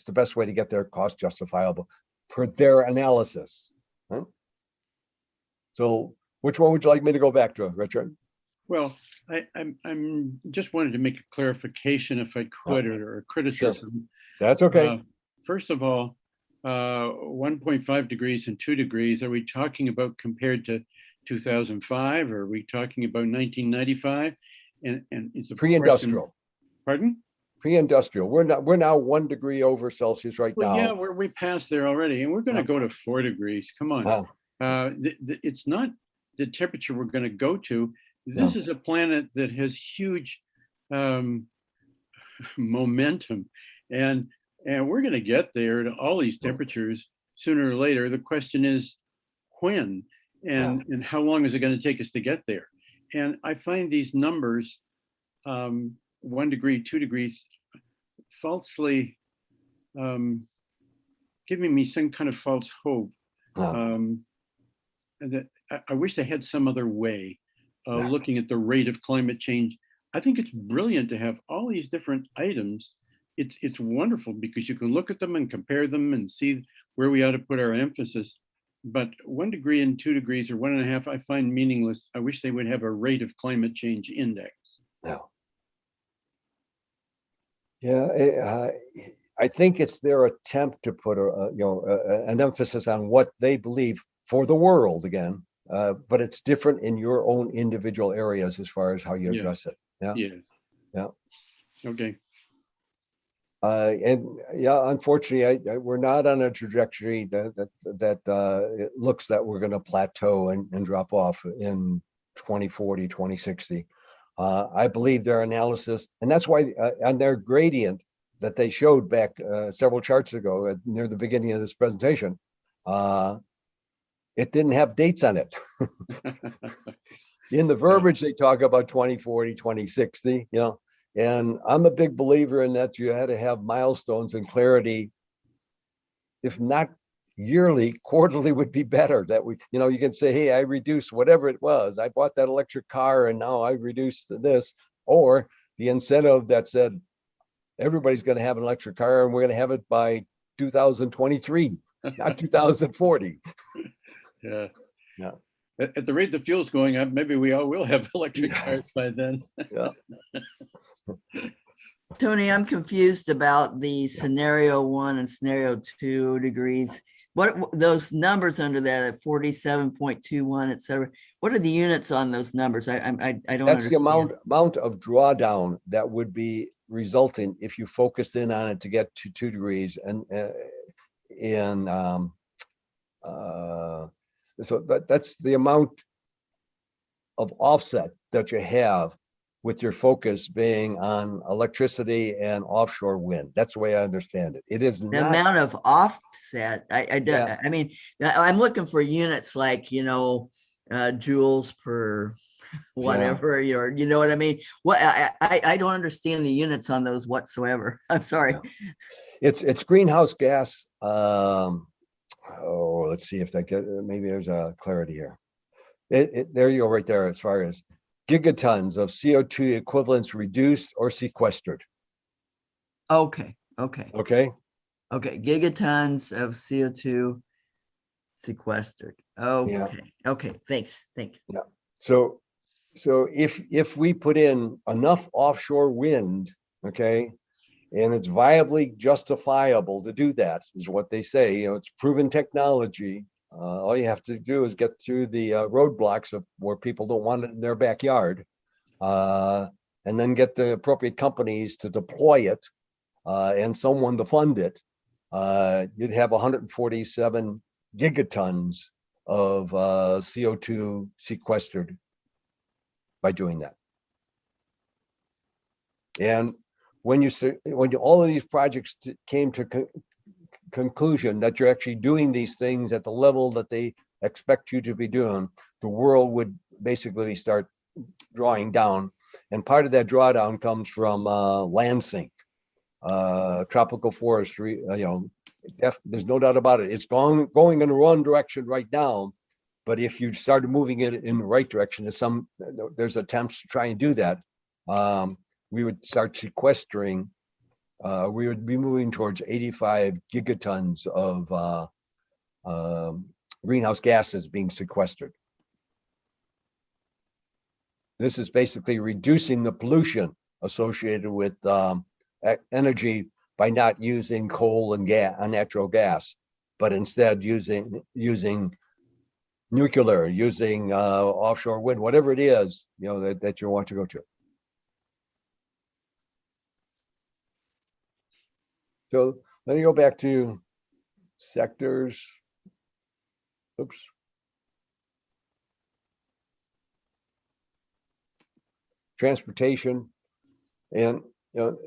the best way to get their cost justifiable per their analysis. Right? So which one would you like me to go back to, Richard? Well, I'm just wanted to make a clarification, if I could, or a criticism. That's okay. First of all, 1.5 degrees and 2 degrees, are we talking about compared to 2005? Or are we talking about 1995? And it's a Pre-industrial. Pardon? Pre-industrial. We're now 1 degree over Celsius right now. Yeah, we passed there already, and we're going to go to 4 degrees. Come on. It's not the temperature we're going to go to. This is a planet that has huge momentum, and we're going to get there to all these temperatures sooner or later. The question is when and how long is it going to take us to get there? And I find these numbers 1 degree, 2 degrees, falsely giving me some kind of false hope. Oh, And that I wish they had some other way of Yeah. looking at the rate of climate change. I think it's brilliant to have all these different items. It's wonderful because you can look at them and compare them and see where we ought to put our emphasis. But 1 degree and 2 degrees or 1.5, I find meaningless. I wish they would have a rate of climate change index. no. Yeah, I think it's their attempt to put an emphasis on what they believe for the world again, but it's different in your own individual areas as far as how you Yeah. address it. Yeah. Yes. Yeah. Okay. And yeah, unfortunately, we're not on a trajectory that it looks that we're going to plateau and drop off in 2040, 2060. I believe their analysis, and that's why on their gradient that they showed back several charts ago near the beginning of this presentation, it didn't have dates on it. In the verbiage, they talk about 2040, 2060, and I'm a big believer in that you had to have milestones and clarity. If not yearly, quarterly would be better. That you can say, hey, I reduced whatever it was. I bought that electric car and now I reduced this, or the incentive that said, everybody's going to have an electric car and we're going to have it by 2023, not 2040. Yeah. Yeah. At the rate the fuel's going up, maybe we all will have electric Yeah. cars by then. Yeah. Tony, I'm confused about the scenario 1 and scenario 2 degrees. What those numbers under that at 47.21, et cetera, what are the units on those numbers? I don't That's the understand. amount of drawdown that would be resulting if you focus in on it to get to 2 degrees. And so that's the amount of offset that you have with your focus being on electricity and offshore wind. That's the way I understand it. It is The not. amount of offset, Yeah. I mean, I'm looking for units like, joules per whatever, you know what I mean? What I don't understand the units on those whatsoever. I'm sorry. It's greenhouse gas. Let's see if maybe there's a clarity here. There you go, right there, as far as gigatons of CO2 equivalents reduced or sequestered. Okay. Okay. Gigatons of CO2 sequestered. Okay. Thanks. Yeah. So if we put in enough offshore wind, okay, and it's viably justifiable to do that, is what they say. It's proven technology. All you have to do is get through the roadblocks of where people don't want it in their backyard, and then get the appropriate companies to deploy it, and someone to fund it. You'd have 147 gigatons of CO2 sequestered by doing that. And when all of these projects came to conclusion that you're actually doing these things at the level that they expect you to be doing, the world would basically start drawing down. And part of that drawdown comes from land sink, tropical forestry. There's no doubt about it. It's going in the wrong direction right now. But if you started moving it in the right direction, there's attempts to try and do that. We would start sequestering. We would be moving towards 85 gigatons of greenhouse gases being sequestered. This is basically reducing the pollution associated with energy by not using coal and natural gas, but instead using nuclear, using offshore wind, whatever it is, that you want to go to. So let me go back to sectors. Oops. Transportation, and and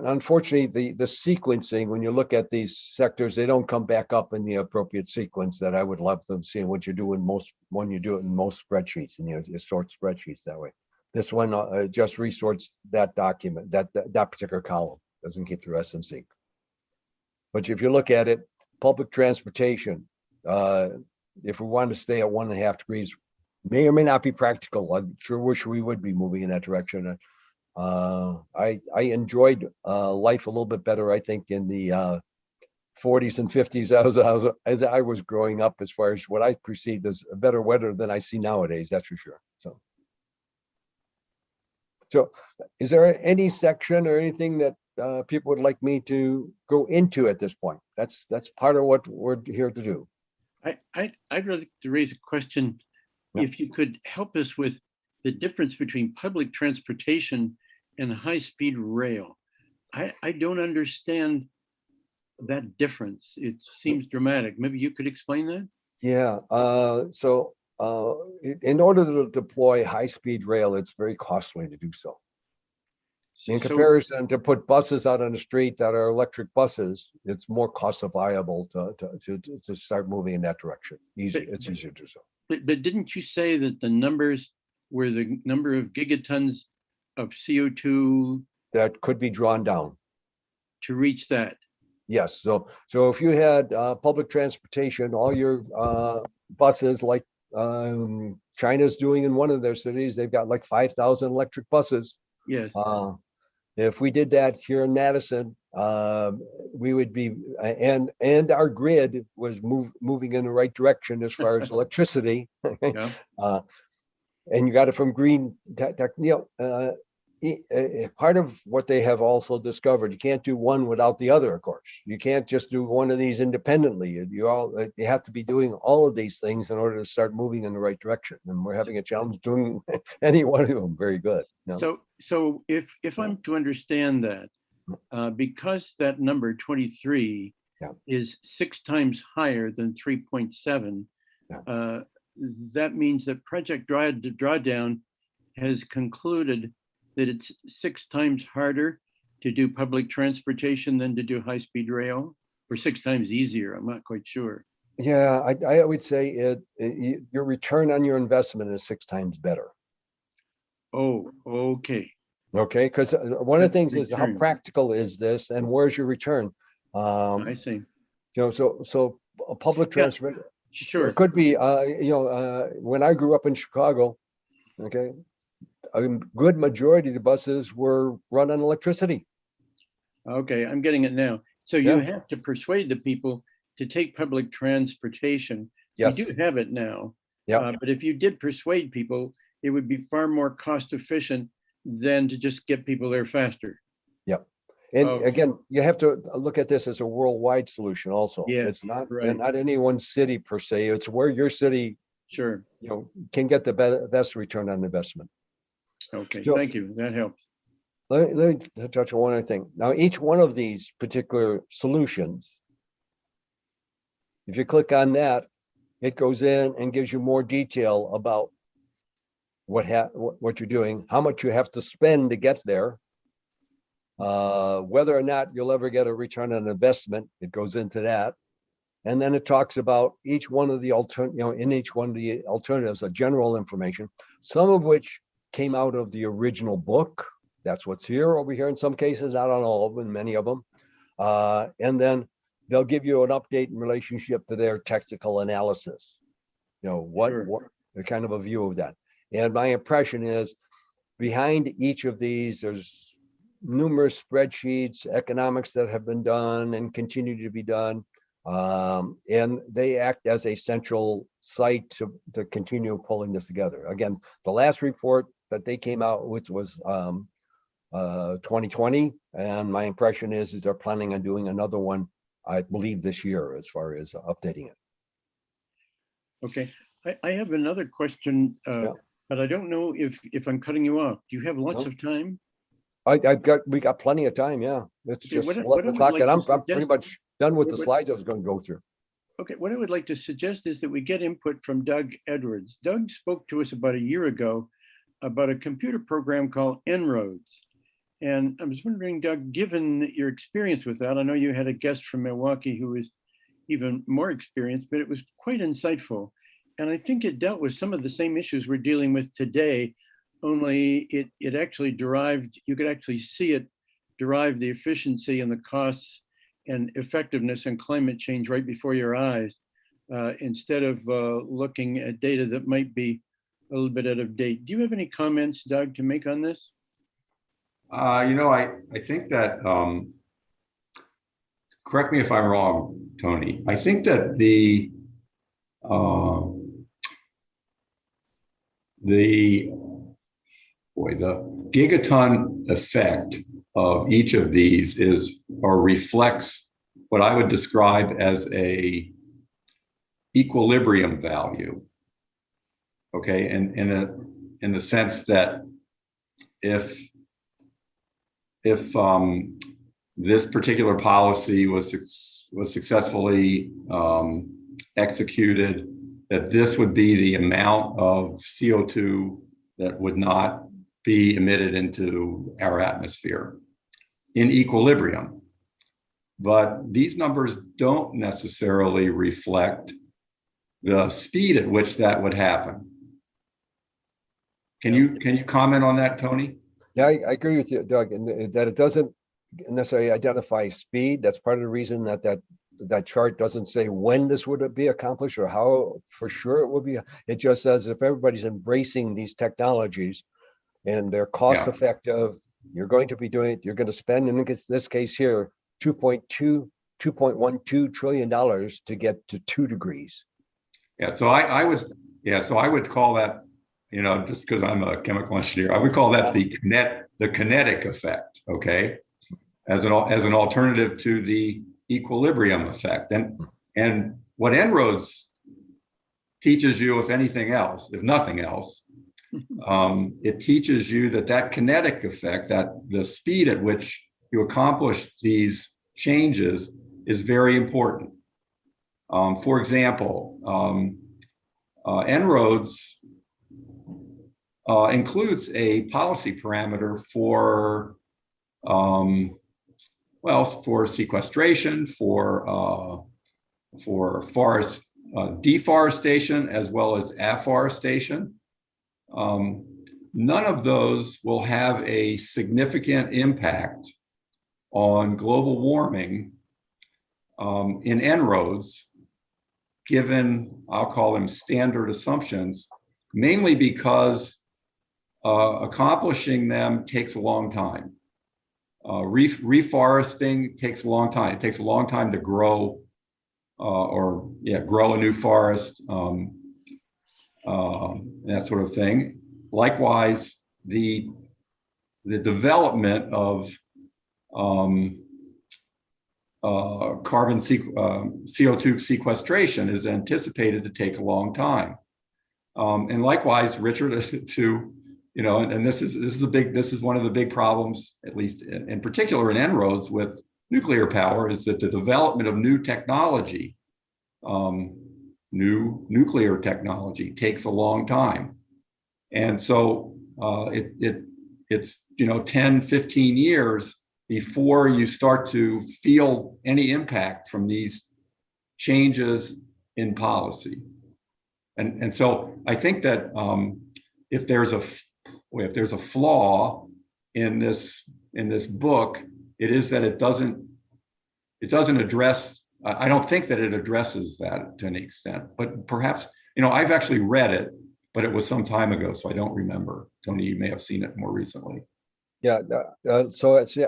unfortunately, the sequencing, when you look at these sectors, they don't come back up in the appropriate sequence that I would love them seeing when you do it in most spreadsheets, and you sort spreadsheets that way. This one just resorts that document, that particular column, doesn't keep the rest in sync. But if you look at it, public transportation, if we want to stay at 1.5 degrees, may or may not be practical. I sure wish we would be moving in that direction. I enjoyed life a little bit better, I think, in the 40s and 50s as I was growing up, as far as what I perceived as better weather than I see nowadays, that's for sure. So is there any section or anything that people would like me to go into at this point? That's part of what we're here to do. I'd like to raise a question. Yeah. If you could help us with the difference between public transportation and high-speed rail. I don't understand that difference. It seems dramatic. Maybe you could explain that? Yeah, so in order to deploy high-speed rail, it's very costly to do so. In So- comparison to put buses out on the street that are electric buses, it's more cost viable to start moving in that direction. It's easier to do so. But didn't you say that the numbers were the number of gigatons of CO2 That could be drawn down. to reach that? Yes, so if you had public transportation, all your buses like China's doing in one of their cities, they've got like 5,000 electric buses. Yes. If we did that here in Madison, we would be, and our grid was moving in the right direction as far as electricity. Yeah. And you got it from green tech, part of what they have also discovered, you can't do one without the other, of course. You can't just do one of these independently. You have to be doing all of these things in order to start moving in the right direction. And we're having a challenge doing any one of them very good. No? So if I'm to understand that, because that number 23 Yeah. is 6 times higher than 3.7, Yeah. that means that Project Drawdown has concluded that it's 6 times harder to do public transportation than to do high-speed rail, or 6 times easier. I'm not quite sure. Yeah, I would say your return on your investment is 6 times better. Oh, okay. Okay, because one of the things is how Return. practical is this, and where's your return? I see. So a public Yeah. transport. Sure. It could be, when I grew up in Chicago, okay, a good majority of the buses were run on electricity. Okay, I'm getting it now. So you Yeah. have to persuade the people to take public transportation. Yes. We do have it now. Yeah. But if you did persuade people, it would be far more cost efficient than to just get people there faster. And Oh. again, you have to look at this as a worldwide solution also. Yeah, It's not, right. not any one city per se. It's where your city, Sure. can get the best return on investment. Okay, So- thank you. That helps. Let me touch on one other thing. Now, each one of these particular solutions, if you click on that, it goes in and gives you more detail about what you're doing, how much you have to spend to get there, whether or not you'll ever get a return on investment. It goes into that. And then it talks about each one of the in each one of the alternatives, a general information, some of which came out of the original book. That's what's here over here in some cases, not on all of them, many of them. And then they'll give you an update in relationship to their technical analysis. What kind of a view of that. And my impression is behind each of these, there's numerous spreadsheets, economics that have been done and continue to be done. And they act as a central site to continue pulling this together. Again, the last report that they came out with was 2020. And my impression is they're planning on doing another one, I believe, this year as far as updating it. Okay, I have another question, Yeah. but I don't know if I'm cutting you off. Do you have lots No. of time? We got plenty of time. Yeah. It's Okay, just what I 11 would o'clock like and to I'm pretty suggest- much done with the what- slides I was going to go through. Okay, what I would like to suggest is that we get input from Doug Edwards. Doug spoke to us about a year ago about a computer program called En-ROADS. And I was wondering, Doug, given your experience with that, I know you had a guest from Milwaukee who was even more experienced, but it was quite insightful. And I think it dealt with some of the same issues we're dealing with today only it actually derived, you could actually see it derive the efficiency and the costs and effectiveness in climate change right before your eyes, instead of looking at data that might be a little bit out of date. Do you have any comments, Doug, to make on this? I think that, correct me if I'm wrong, Tony, I think that the gigaton effect of each of these is or reflects what I would describe as a equilibrium value. Okay, and in the sense that if this particular policy was successfully executed, that this would be the amount of CO2 that would not be emitted into our atmosphere in equilibrium. But these numbers don't necessarily reflect the speed at which that would happen. Can you comment on that, Tony? Yeah, I agree with you, Doug, and that it doesn't necessarily identify speed. That's part of the reason that chart doesn't say when this would be accomplished or how for sure it will be. It just says if everybody's embracing these technologies and they're cost effective, you're going to be doing it. You're going to spend, in this case here, $2.12 trillion to get to 2 degrees. Yeah, so I would call that, just because I'm a chemical engineer, I would call that the kinetic effect, okay, as an alternative to the equilibrium effect. And what En-ROADS teaches you, if anything else, if nothing else, it teaches you that kinetic effect, that the speed at which you accomplish these changes is very important. For example, En-ROADS includes a policy parameter for sequestration, for forest deforestation, as well as afforestation. None of those will have a significant impact on global warming in En-ROADS, given, I'll call them standard assumptions, mainly because accomplishing them takes a long time. Reforesting takes a long time. It takes a long time to grow grow a new forest, that sort of thing. Likewise, the development of CO2 sequestration is anticipated to take a long time. And likewise, Richard, and this is one of the big problems, at least in particular in En-ROADS with nuclear power, is that the development of new technology, new nuclear technology, takes a long time. And so it's 10, 15 years before you start to feel any impact from these changes in policy. And so I think that if there's a flaw in this book, it is that it doesn't address. I don't think that it addresses that to any extent. But perhaps, I've actually read it, but it was some time ago, so I don't remember. Tony, you may have seen it more recently. Yeah,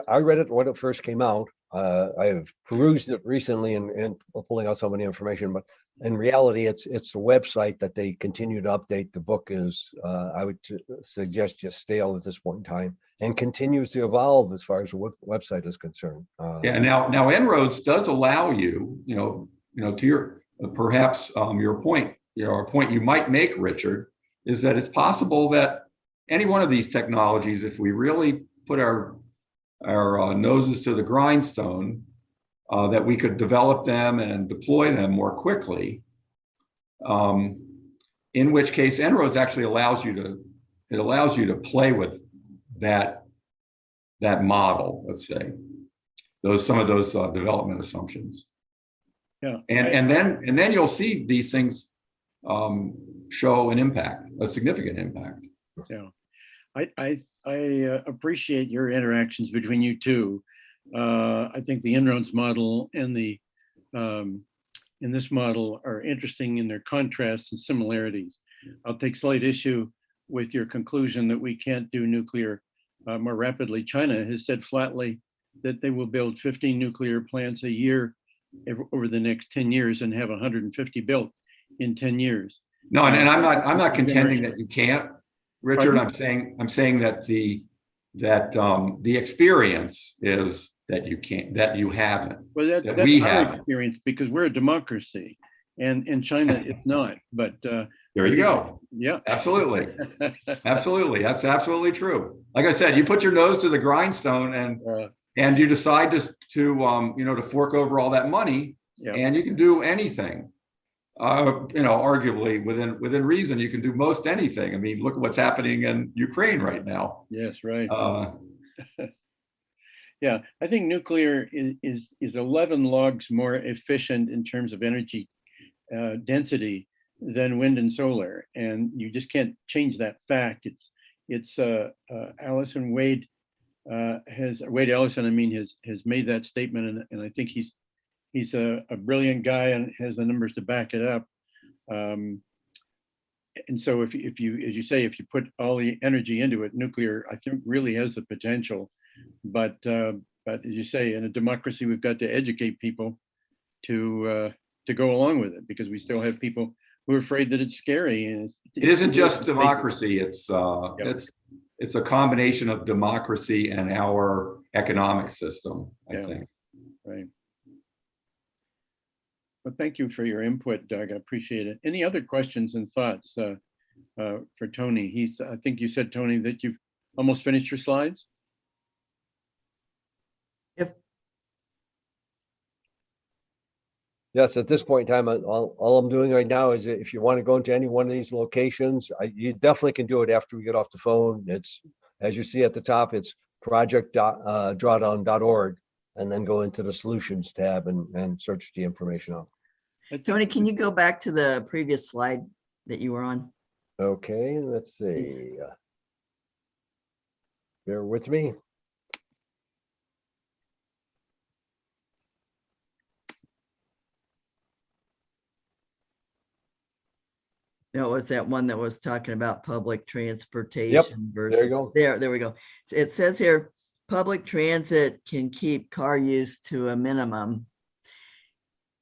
I read it when it first came out. I have perused it recently and pulling out some of the information, but in reality, it's the website that they continue to update. The book is, I would suggest, just stale at this point in time, and continues to evolve as far as the website is concerned. Now En-ROADS does allow you, to your perhaps your point, a point you might make, Richard, is that it's possible that any one of these technologies, if we really put our noses to the grindstone, that we could develop them and deploy them more quickly. In which case, En-ROADS actually allows you to play with that model. Let's say some of those development assumptions. Yeah, and then you'll see these things show an impact, a significant impact. Yeah, I appreciate your interactions between you two. I think the inroads model and the in this model are interesting in their contrasts and similarities. I'll take slight issue with your conclusion that we can't do nuclear more rapidly. China has said flatly that they will build 15 nuclear plants a year over the next 10 years and have 150 built in 10 years. No, and I'm not contending that you can't, Richard. Pardon? I'm saying that the experience is that you can't, that you haven't. Well, that's we our haven't. experience because we're a democracy, and China is not. But There you go. yeah, Absolutely. Absolutely. That's absolutely true. Like I said, you put your nose to the grindstone and you decide to fork over all that money, yeah. and you can do anything. Arguably within reason, you can do most anything. I mean, look at what's happening in Ukraine right now. Yes, right. Yeah, I think nuclear is 11 logs more efficient in terms of energy density than wind and solar, and you just can't change that fact. It's Allison Wade Wade Ellison, I mean, has made that statement, and I think he's a brilliant guy and has the numbers to back it up. And so if you, as you say, if you put all the energy into it, nuclear, I think really has the potential. But as you say, in a democracy, we've got to educate people to go along with it, because we still have people who are afraid that it's scary. And it isn't just democracy. It's a combination of democracy and our economic system, I think. Right. Well, thank you for your input, Doug. I appreciate it. Any other questions and thoughts for Tony? I think you said, Tony, that you've almost finished your slides. Yes, at this point in time, all I'm doing right now is, if you want to go into any one of these locations, you definitely can do it after we get off the phone. It's, as you see at the top, it's project.drawdown.org, and then go into the solutions tab and search the information out. Tony, can you go back to the previous slide that you were on? Okay, let's see. Bear with me. No, it's that one that was talking about public transportation versus. There you go. There we go. It says here, public transit can keep car use to a minimum.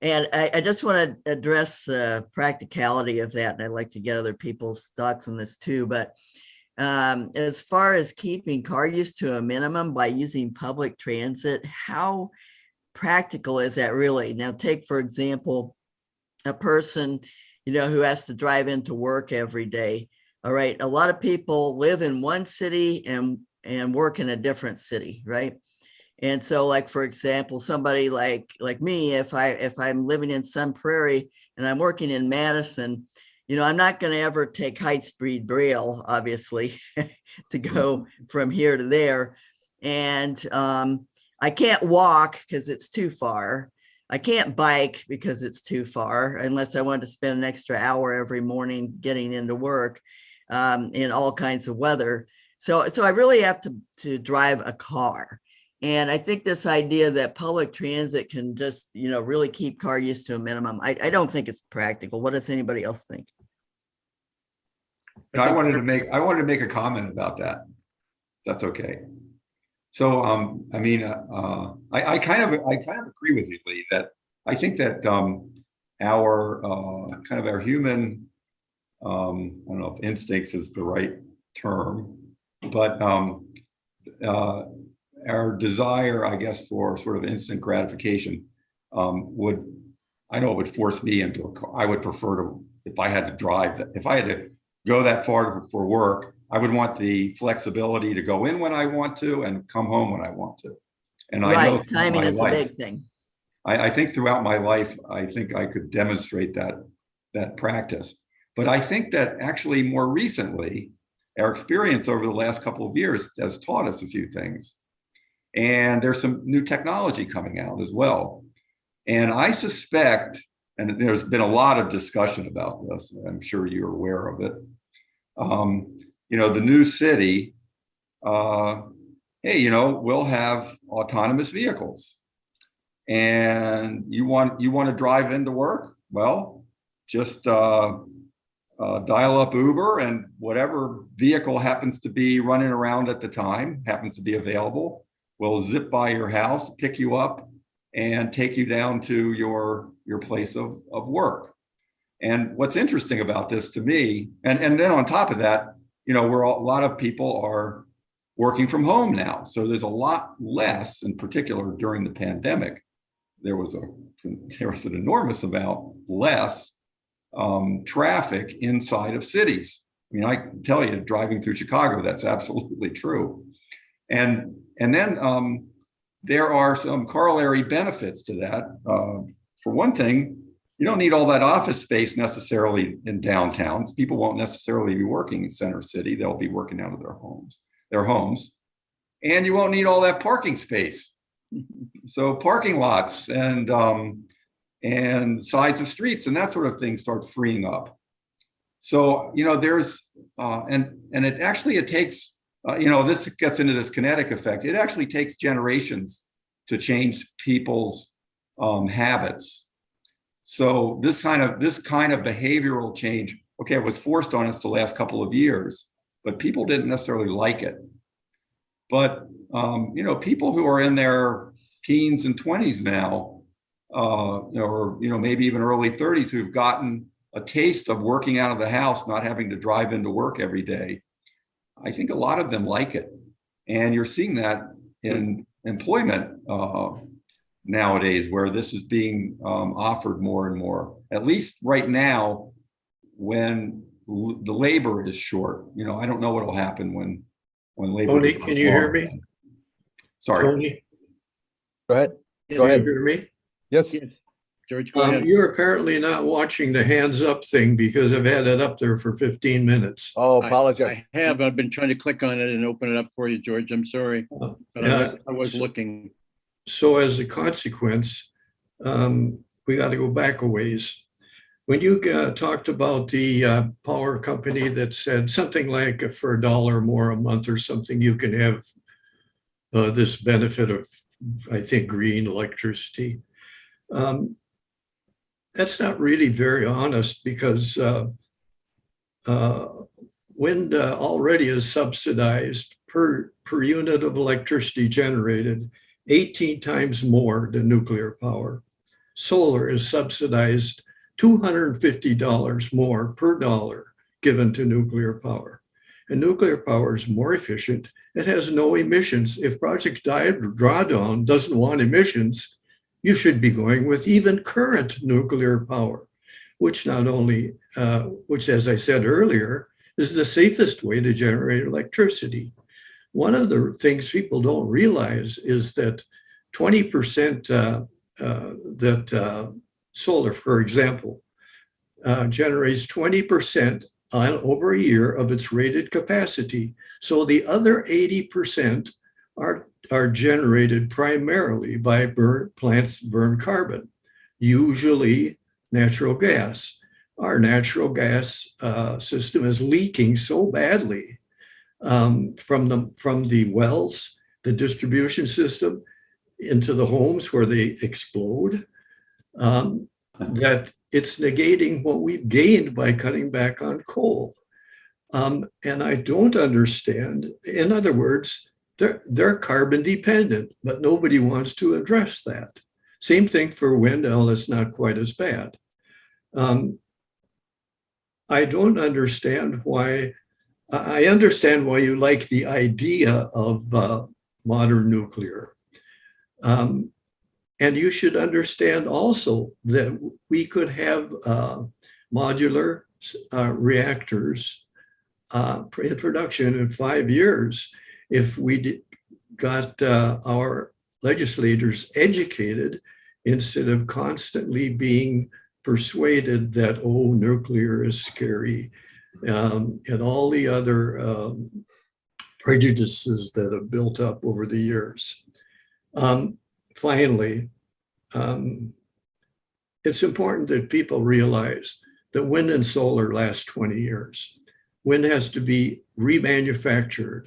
And I just want to address the practicality of that, and I'd like to get other people's thoughts on this too. But as far as keeping car use to a minimum by using public transit, how practical is that really? Now, take, for example, a person, who has to drive into work every day. All right. A lot of people live in one city and work in a different city, right? And so, like, for example, somebody like me, if I'm living in Sun Prairie and I'm working in Madison, I'm not going to ever take high-speed rail, obviously, to go from here to there. And I can't walk because it's too far. I can't bike because it's too far, unless I want to spend an extra hour every morning getting into work in all kinds of weather. So I really have to drive a car. And I think this idea that public transit can just, really keep car use to a minimum, I don't think it's practical. What does anybody else think? I wanted to make a comment about that. That's okay. So, I kind of agree with you, Lee, that I think that our human, I don't know if instincts is the right term, but our desire, I guess, for sort of instant gratification would force me into a car. I would prefer to, if I had to go that far for work, I would want the flexibility to go in when I want to and come home when I want to. And I know timing is a big thing. I think throughout my life, I think I could demonstrate that practice. But I think that actually more recently, our experience over the last couple of years has taught us a few things. And there's some new technology coming out as well. And I suspect, and there's been a lot of discussion about this, I'm sure you're aware of it. The new city hey, we'll have autonomous vehicles, and you want to drive into work? Well, just dial up Uber, and whatever vehicle happens to be running around at the time, happens to be available, will zip by your house, pick you up, and take you down to your place of work. And what's interesting about this to me, and then on top of that, a lot of people are working from home now. So there's a lot less, in particular during the pandemic, there was an enormous amount less traffic inside of cities. I mean, I can tell you, driving through Chicago, that's absolutely true. And then there are some corollary benefits to that. For one thing, you don't need all that office space necessarily in downtown. People won't necessarily be working in center city. They'll be working out of their homes. And you won't need all that parking space. So parking lots and sides of streets and that sort of thing start freeing up. So, there's, and it takes, this gets into this kinetic effect. It actually takes generations to change people's habits. So this kind of behavioral change, okay, it was forced on us the last couple of years, but people didn't necessarily like it. But people who are in their teens and 20s now, or maybe even early 30s, who've gotten a taste of working out of the house, not having to drive into work every day, I think a lot of them like it. And you're seeing that in employment nowadays, where this is being offered more and more, at least right now, when the labor is short. I don't know what will happen when labor. Tony, can you hear me? Sorry. Tony, Go ahead. Yeah, Go can you ahead. hear me? Yes. Yes. George, go ahead. You're apparently not watching the hands up thing because I've had it up there for 15 minutes. Oh, apologize. I have. I've been trying to click on it and open it up for you, George. I'm sorry. But I was looking. So as a consequence, we got to go back a ways. When you talked about the power company that said something like for $1 more a month or something, you can have this benefit of, I think, green electricity. That's not really very honest, because wind already is subsidized per unit of electricity generated 18 times more than nuclear power. Solar is subsidized $250 more per dollar given to nuclear power. And nuclear power is more efficient. It has no emissions. If Project Drawdown doesn't want emissions, you should be going with even current nuclear power, which not only, which, as I said earlier, is the safest way to generate electricity. One of the things people don't realize is that 20% that solar, for example, generates 20% over a year of its rated capacity. So the other 80% are generated primarily by plants burn carbon, usually natural gas. Our natural gas system is leaking so badly from the wells, the distribution system, into the homes where they explode, that it's negating what we've gained by cutting back on coal. And I don't understand. In other words, they're carbon dependent, but nobody wants to address that. Same thing for wind, although it's not quite as bad. I don't understand why. I understand why you like the idea of modern nuclear. And you should understand also that we could have modular reactors in production in 5 years if we got our legislators educated instead of constantly being persuaded that, oh, nuclear is scary, and all the other prejudices that have built up over the years. Finally, it's important that people realize that wind and solar last 20 years. Wind has to be remanufactured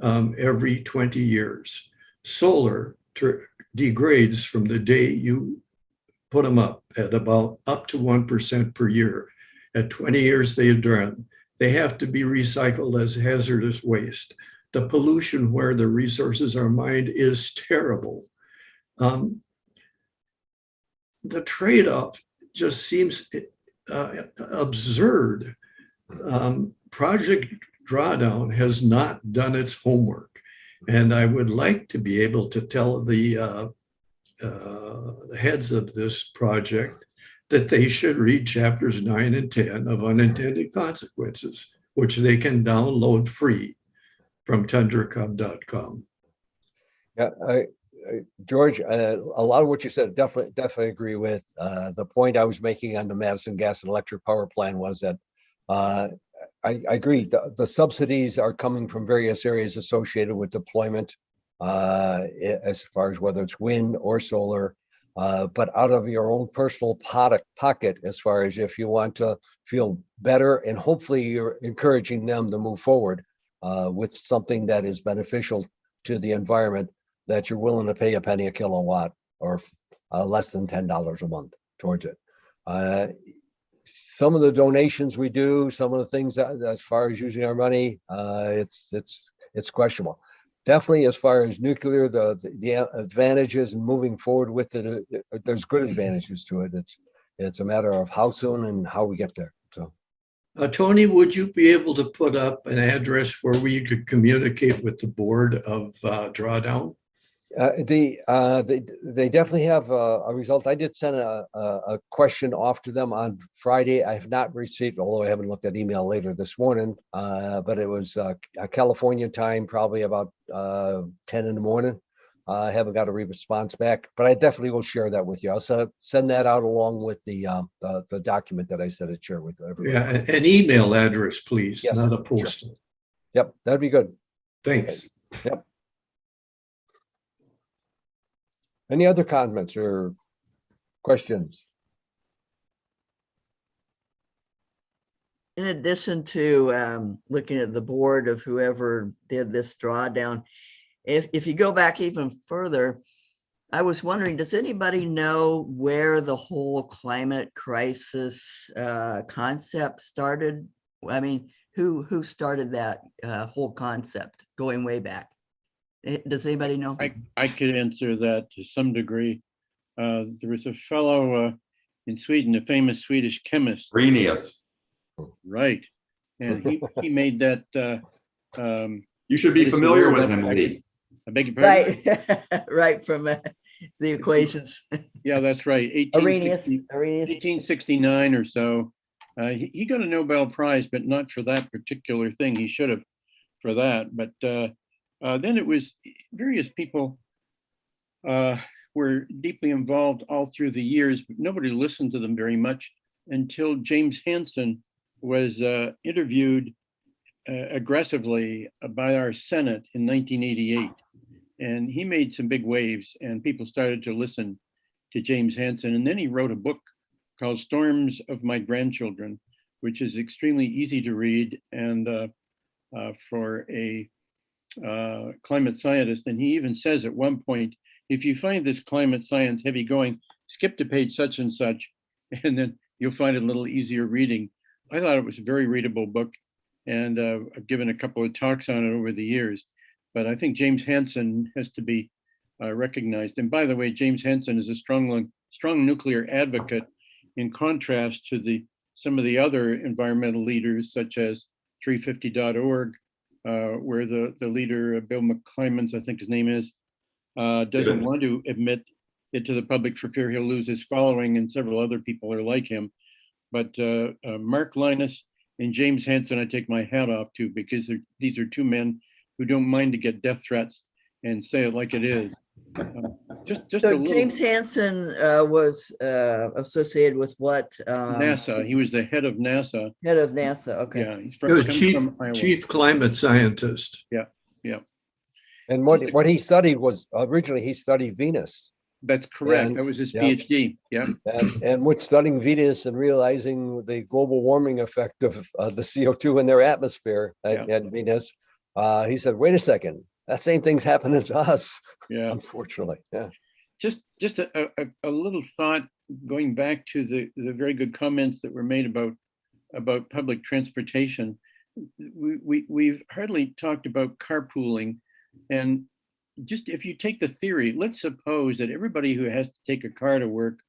every 20 years. Solar degrades from the day you put them up at about up to 1% per year. At 20 years, they are done. They have to be recycled as hazardous waste. The pollution where the resources are mined is terrible. The trade-off just seems absurd. Project Drawdown has not done its homework. And I would like to be able to tell the heads of this project that they should read chapters 9 and 10 of Unintended Consequences, which they can download free from tendercom.com. Yeah, George, a lot of what you said, definitely agree with. The point I was making on the Madison Gas and Electric Power Plant was that I agree. The subsidies are coming from various areas associated with deployment, as far as whether it's wind or solar, but out of your own personal pocket, as far as if you want to feel better, and hopefully you're encouraging them to move forward with something that is beneficial to the environment, that you're willing to pay a penny a kilowatt or less than $10 a month towards it. Some of the donations we do, some of the things that, as far as using our money, it's questionable. Definitely, as far as nuclear, the advantages and moving forward with it, there's good advantages to it. It's a matter of how soon and how we get there. So, Tony, would you be able to put up an address where we could communicate with the board of Drawdown? They definitely have a result. I did send a question off to them on Friday. I have not received, although I haven't looked at email later this morning, but it was a California time, probably about 10 in the morning. I haven't got a response back, but I definitely will share that with you. I'll send that out along with the document that I said I'd share with everybody. Yeah, an email address, please, Yes, not a postal. Sure. Yep, that'd be good. Thanks. Yep. Any other comments or questions? In addition to looking at the board of whoever did this drawdown, if you go back even further, I was wondering, does anybody know where the whole climate crisis concept started? I mean, who started that whole concept going way back? Does anybody know? I could answer that to some degree. There was a fellow in Sweden, a famous Swedish chemist. Renius. Right. And he made that. You should be familiar with him, Lee. I beg your pardon? Right, right, from the equations. Yeah, that's right. Arrhenius. 1869 or so. He got a Nobel Prize, but not for that particular thing. He should have for that. But then it was various people were deeply involved all through the years, but nobody listened to them very much until James Hansen was interviewed aggressively by our Senate in 1988. And he made some big waves and people started to listen to James Hansen. And then he wrote a book called Storms of My Grandchildren, which is extremely easy to read and for a climate scientist. And he even says at one point, if you find this climate science heavy going, skip to page such and such, and then you'll find it a little easier reading. I thought it was a very readable book, and I've given a couple of talks on it over the years. But I think James Hansen has to be recognized. And by the way, James Hansen is a strong nuclear advocate, in contrast to some of the other environmental leaders, such as 350.org, where the leader, Bill McClymans, I think his name is, doesn't want to admit it to the public for fear he'll lose his following, and several other people are like him. But Mark Linus and James Hansen, I take my hat off to, because these are two men who don't mind to get death threats and say it like it is. Just So a little. James Hansen was associated with what? NASA. He was the head of NASA. Head of NASA. Okay. Yeah, he's He was from Iowa. chief climate scientist. Yeah. And what he studied was originally he studied Venus. That's correct. And- That was his yeah. PhD. Yeah. And with studying Venus and realizing the global warming effect of the CO2 in their atmosphere at Venus, He said, wait a second, that same thing's happening to us, Yeah. unfortunately. Yeah. Just a little thought going back to the very good comments that were made about public transportation. We've hardly talked about carpooling, and just if you take the theory, let's suppose that everybody who has to take a car to work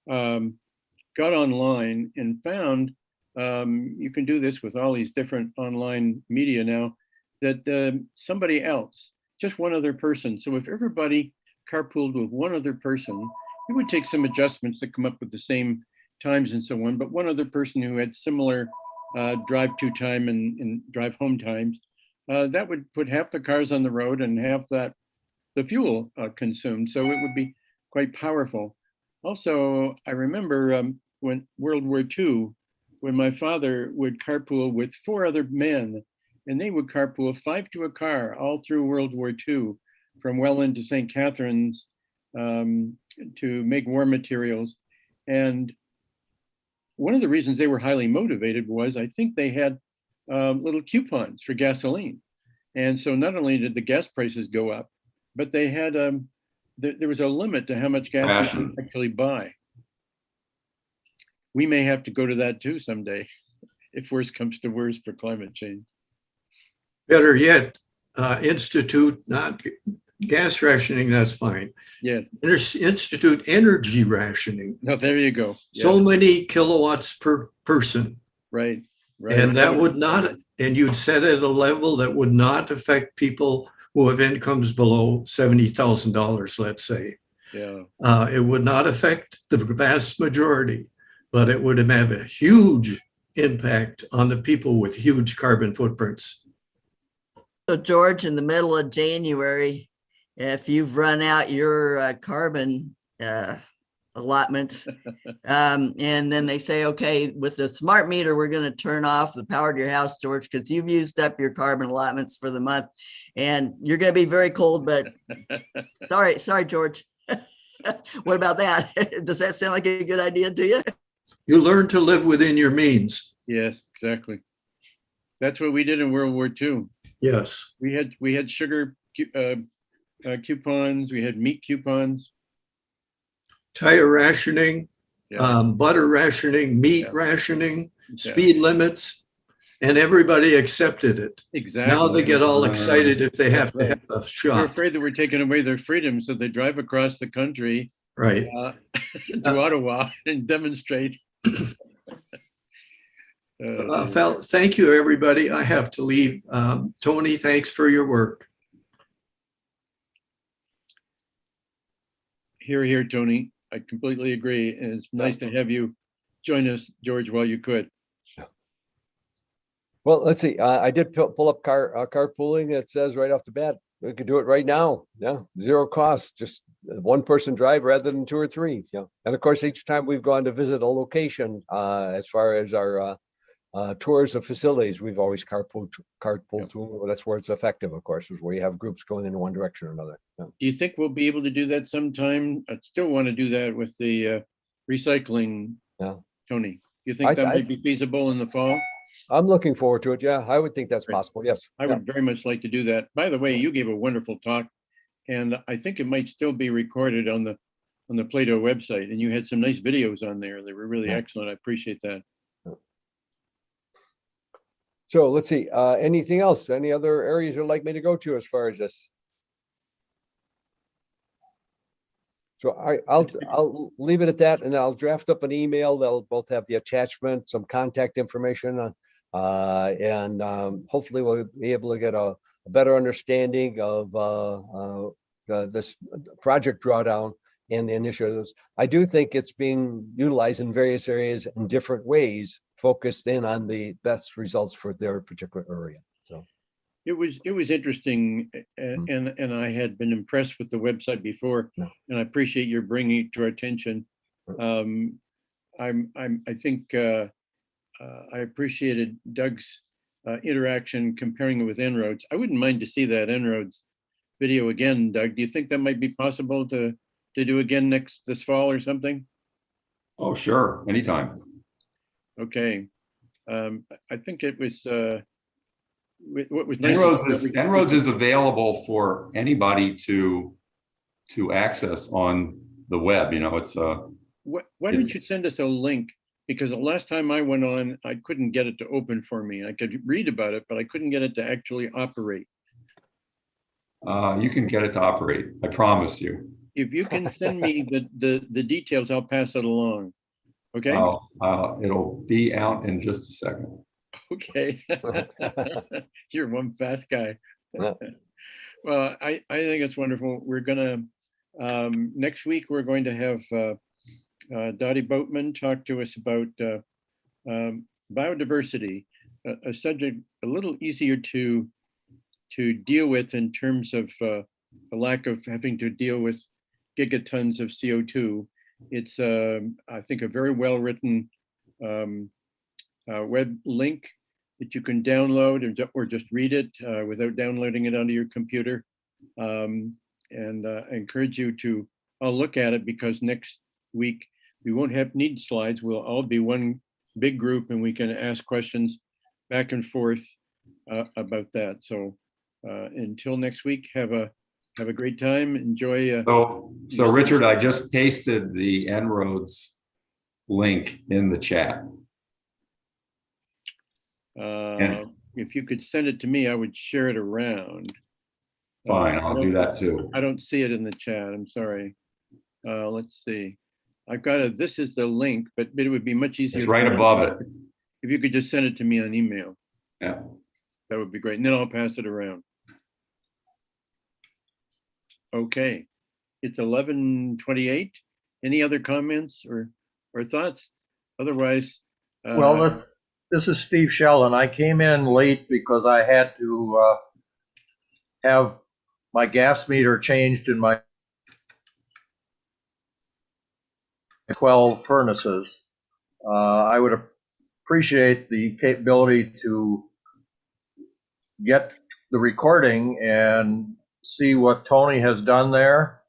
got online and found, you can do this with all these different online media now, that somebody else, just one other person. So if everybody carpooled with one other person, it would take some adjustments to come up with the same times and so on, but one other person who had similar drive to time and drive home times, that would put half the cars on the road and half the fuel consumed. So it would be quite powerful. Also, I remember when World War II, when my father would carpool with 4 other men, and they would carpool 5 to a car all through World War II, from Welland to St. Catharines, to make war materials. And one of the reasons they were highly motivated was, I think they had little coupons for gasoline. And so not only did the gas prices go up, but they had, there was a limit to how much gas you could actually buy. We may have to go to that too someday, if worse comes to worse for climate change. Better yet, institute not gas rationing, that's fine. Yeah. Institute energy rationing. No, there you go. So Yeah. many kilowatts per person. Right. Right. And that would not, and you'd set it at a level that would not affect people who have incomes below $70,000, let's say. Yeah. It would not affect the vast majority, but it would have a huge impact on the people with huge carbon footprints. So George, in the middle of January, if you've run out your carbon allotments, and then they say, okay, with the smart meter, we're going to turn off the power to your house, George, because you've used up your carbon allotments for the month, and you're going to be very cold. But sorry, George. What about that? Does that sound like a good idea to you? You learn to live within your means. Yes, exactly. That's what we did in World War II. Yes. We had sugar coupons. We had meat coupons. Tire rationing, Yeah. butter rationing, meat Yeah. rationing, Yeah. speed limits, and everybody accepted it. Exactly. Now they get all excited if they have to have a They're shot. afraid that we're taking away their freedom, so they drive across the country Right. to Ottawa and demonstrate. Thank you, everybody. I have to leave. Tony, thanks for your work. Here, Tony. I completely agree. And it's nice to have you join us, George, while you could. Well, let's see. I did pull up carpooling. It says right off the bat, we could do it right now. Yeah, 0 cost, just one person drive rather than 2 or 3. Yeah, and of course, each time we've gone to visit a location, as far as our tours of facilities, we've always carpooled to. That's where it's effective, of course, is where you have groups going in one direction or another. Yeah. Do you think we'll be able to do that sometime? I still want to do that with the recycling, Yeah. Tony. Do you think that might be feasible in the fall? I'm looking forward to it. Yeah, I would think that's possible. Yes. I would very much like to do that. By the way, you gave a wonderful talk, and I think it might still be recorded on the PLATO website. And you had some nice videos on there. They were really excellent. I appreciate that. So let's see. Anything else? Any other areas you'd like me to go to as far as this? So I'll leave it at that, and I'll draft up an email. They'll both have the attachment, some contact information, and hopefully we'll be able to get a better understanding of this project drawdown and the initiatives. I do think it's being utilized in various areas in different ways, focused in on the best results for their particular area. So it was interesting, and I had been impressed with the website before, and I appreciate your bringing it to our attention. I think I appreciated Doug's interaction comparing it with En-ROADS. I wouldn't mind to see that En-ROADS video again, Doug. Do you think that might be possible to do again this fall or something? Oh, sure, anytime. Okay. I think it was what was nice. En-ROADS is available for anybody to access on the web. You know, it's Why don't you send us a link? Because the last time I went on, I couldn't get it to open for me. I could read about it, but I couldn't get it to actually operate. you can get it to operate. I promise you. If you can send me the details, I'll pass it along. Okay? It'll be out in just a second. Okay. You're one fast guy. Yeah. Well, I think it's wonderful. We're gonna, next week, we're going to have Dottie Boatman talk to us about biodiversity, a subject a little easier to deal with in terms of the lack of having to deal with gigatons of CO2. It's, I think, a very well-written web link that you can download or just read it without downloading it onto your computer. And I encourage you to all look at it, because next week we won't need slides. We'll all be one big group and we can ask questions back and forth about that. So until next week, have a great time. Enjoy. So Richard, I just pasted the En-ROADS link in the chat. If you could send it to me, I would share it around. Fine, I'll do that too. I don't see it in the chat. I'm sorry. Let's see. I've got this is the link, but it would be much easier. It's right above it. If you could just send it to me on email. Yeah. That would be great. And then I'll pass it around. Okay. It's 11:28. Any other comments or thoughts? Otherwise. Well, this is Steve Shell, and I came in late because I had to have my gas meter changed in my 12 furnaces. I would appreciate the capability to get the recording and see what Tony has done there.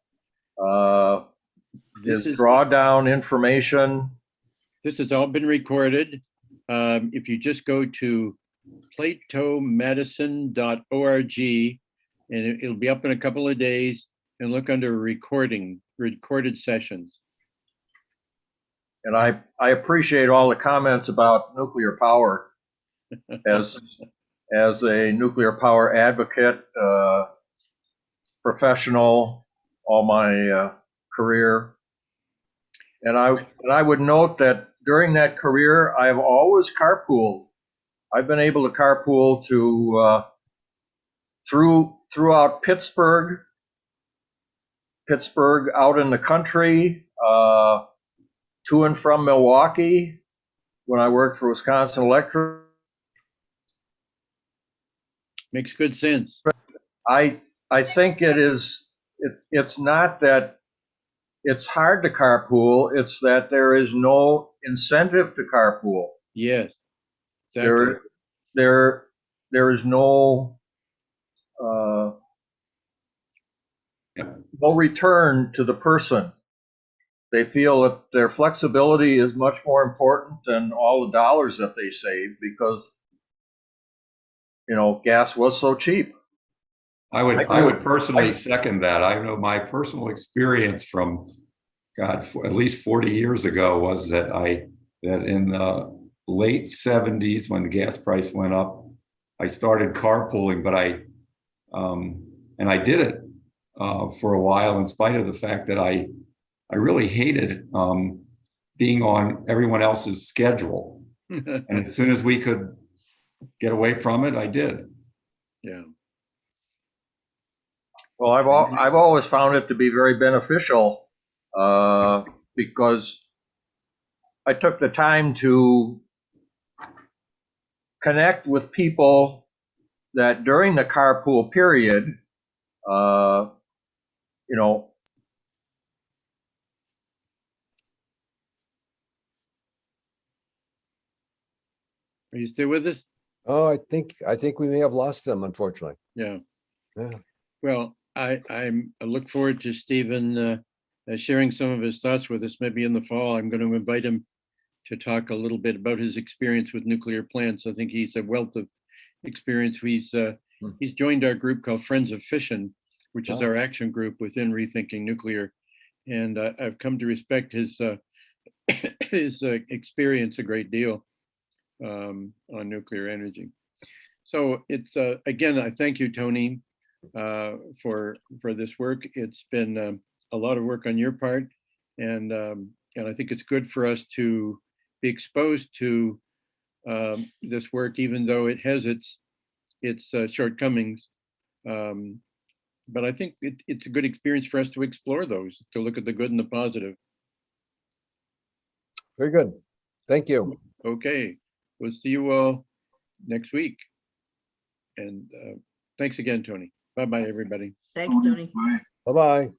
His drawdown information. This has all been recorded. If you just go to platomadison.org, and it'll be up in a couple of days, and look under recorded sessions. And I appreciate all the comments about nuclear power. As a nuclear power advocate, professional, all my career. And I would note that during that career, I've always carpooled. I've been able to carpool to throughout Pittsburgh, out in the country, to and from Milwaukee when I worked for Wisconsin Electric. Makes good sense. I think it's not that it's hard to carpool, it's that there is no incentive to carpool. Yes, exactly. There is no no return to the person. They feel that their flexibility is much more important than all the dollars that they save, because gas was so cheap. I would personally second that. I know my personal experience from at least 40 years ago was that in the late 70s, when the gas price went up, I started carpooling, but I did it for a while, in spite of the fact that I really hated being on everyone else's schedule. And as soon as we could get away from it, I did. Yeah. Well, I've always found it to be very beneficial because I took the time to connect with people that during the carpool period, Are you still with us? Oh, I think we may have lost them, unfortunately. Yeah. Yeah. Well, I look forward to Stephen sharing some of his thoughts with us. Maybe in the fall, I'm going to invite him to talk a little bit about his experience with nuclear plants. I think he's a wealth of experience. He's joined our group called Friends of Fission, which is Wow. our action group within Rethinking Nuclear. And I've come to respect his his experience a great deal on nuclear energy. So it's again, I thank you, Tony, for this work. It's been a lot of work on your part, and I think it's good for us to be exposed to this work, even though it has its shortcomings. But I think it's a good experience for us to explore those, to look at the good and the positive. Very good. Thank you. Okay, we'll see you all next week. And thanks again, Tony. Bye-bye, everybody. Thanks, Tony. Bye. Bye-bye.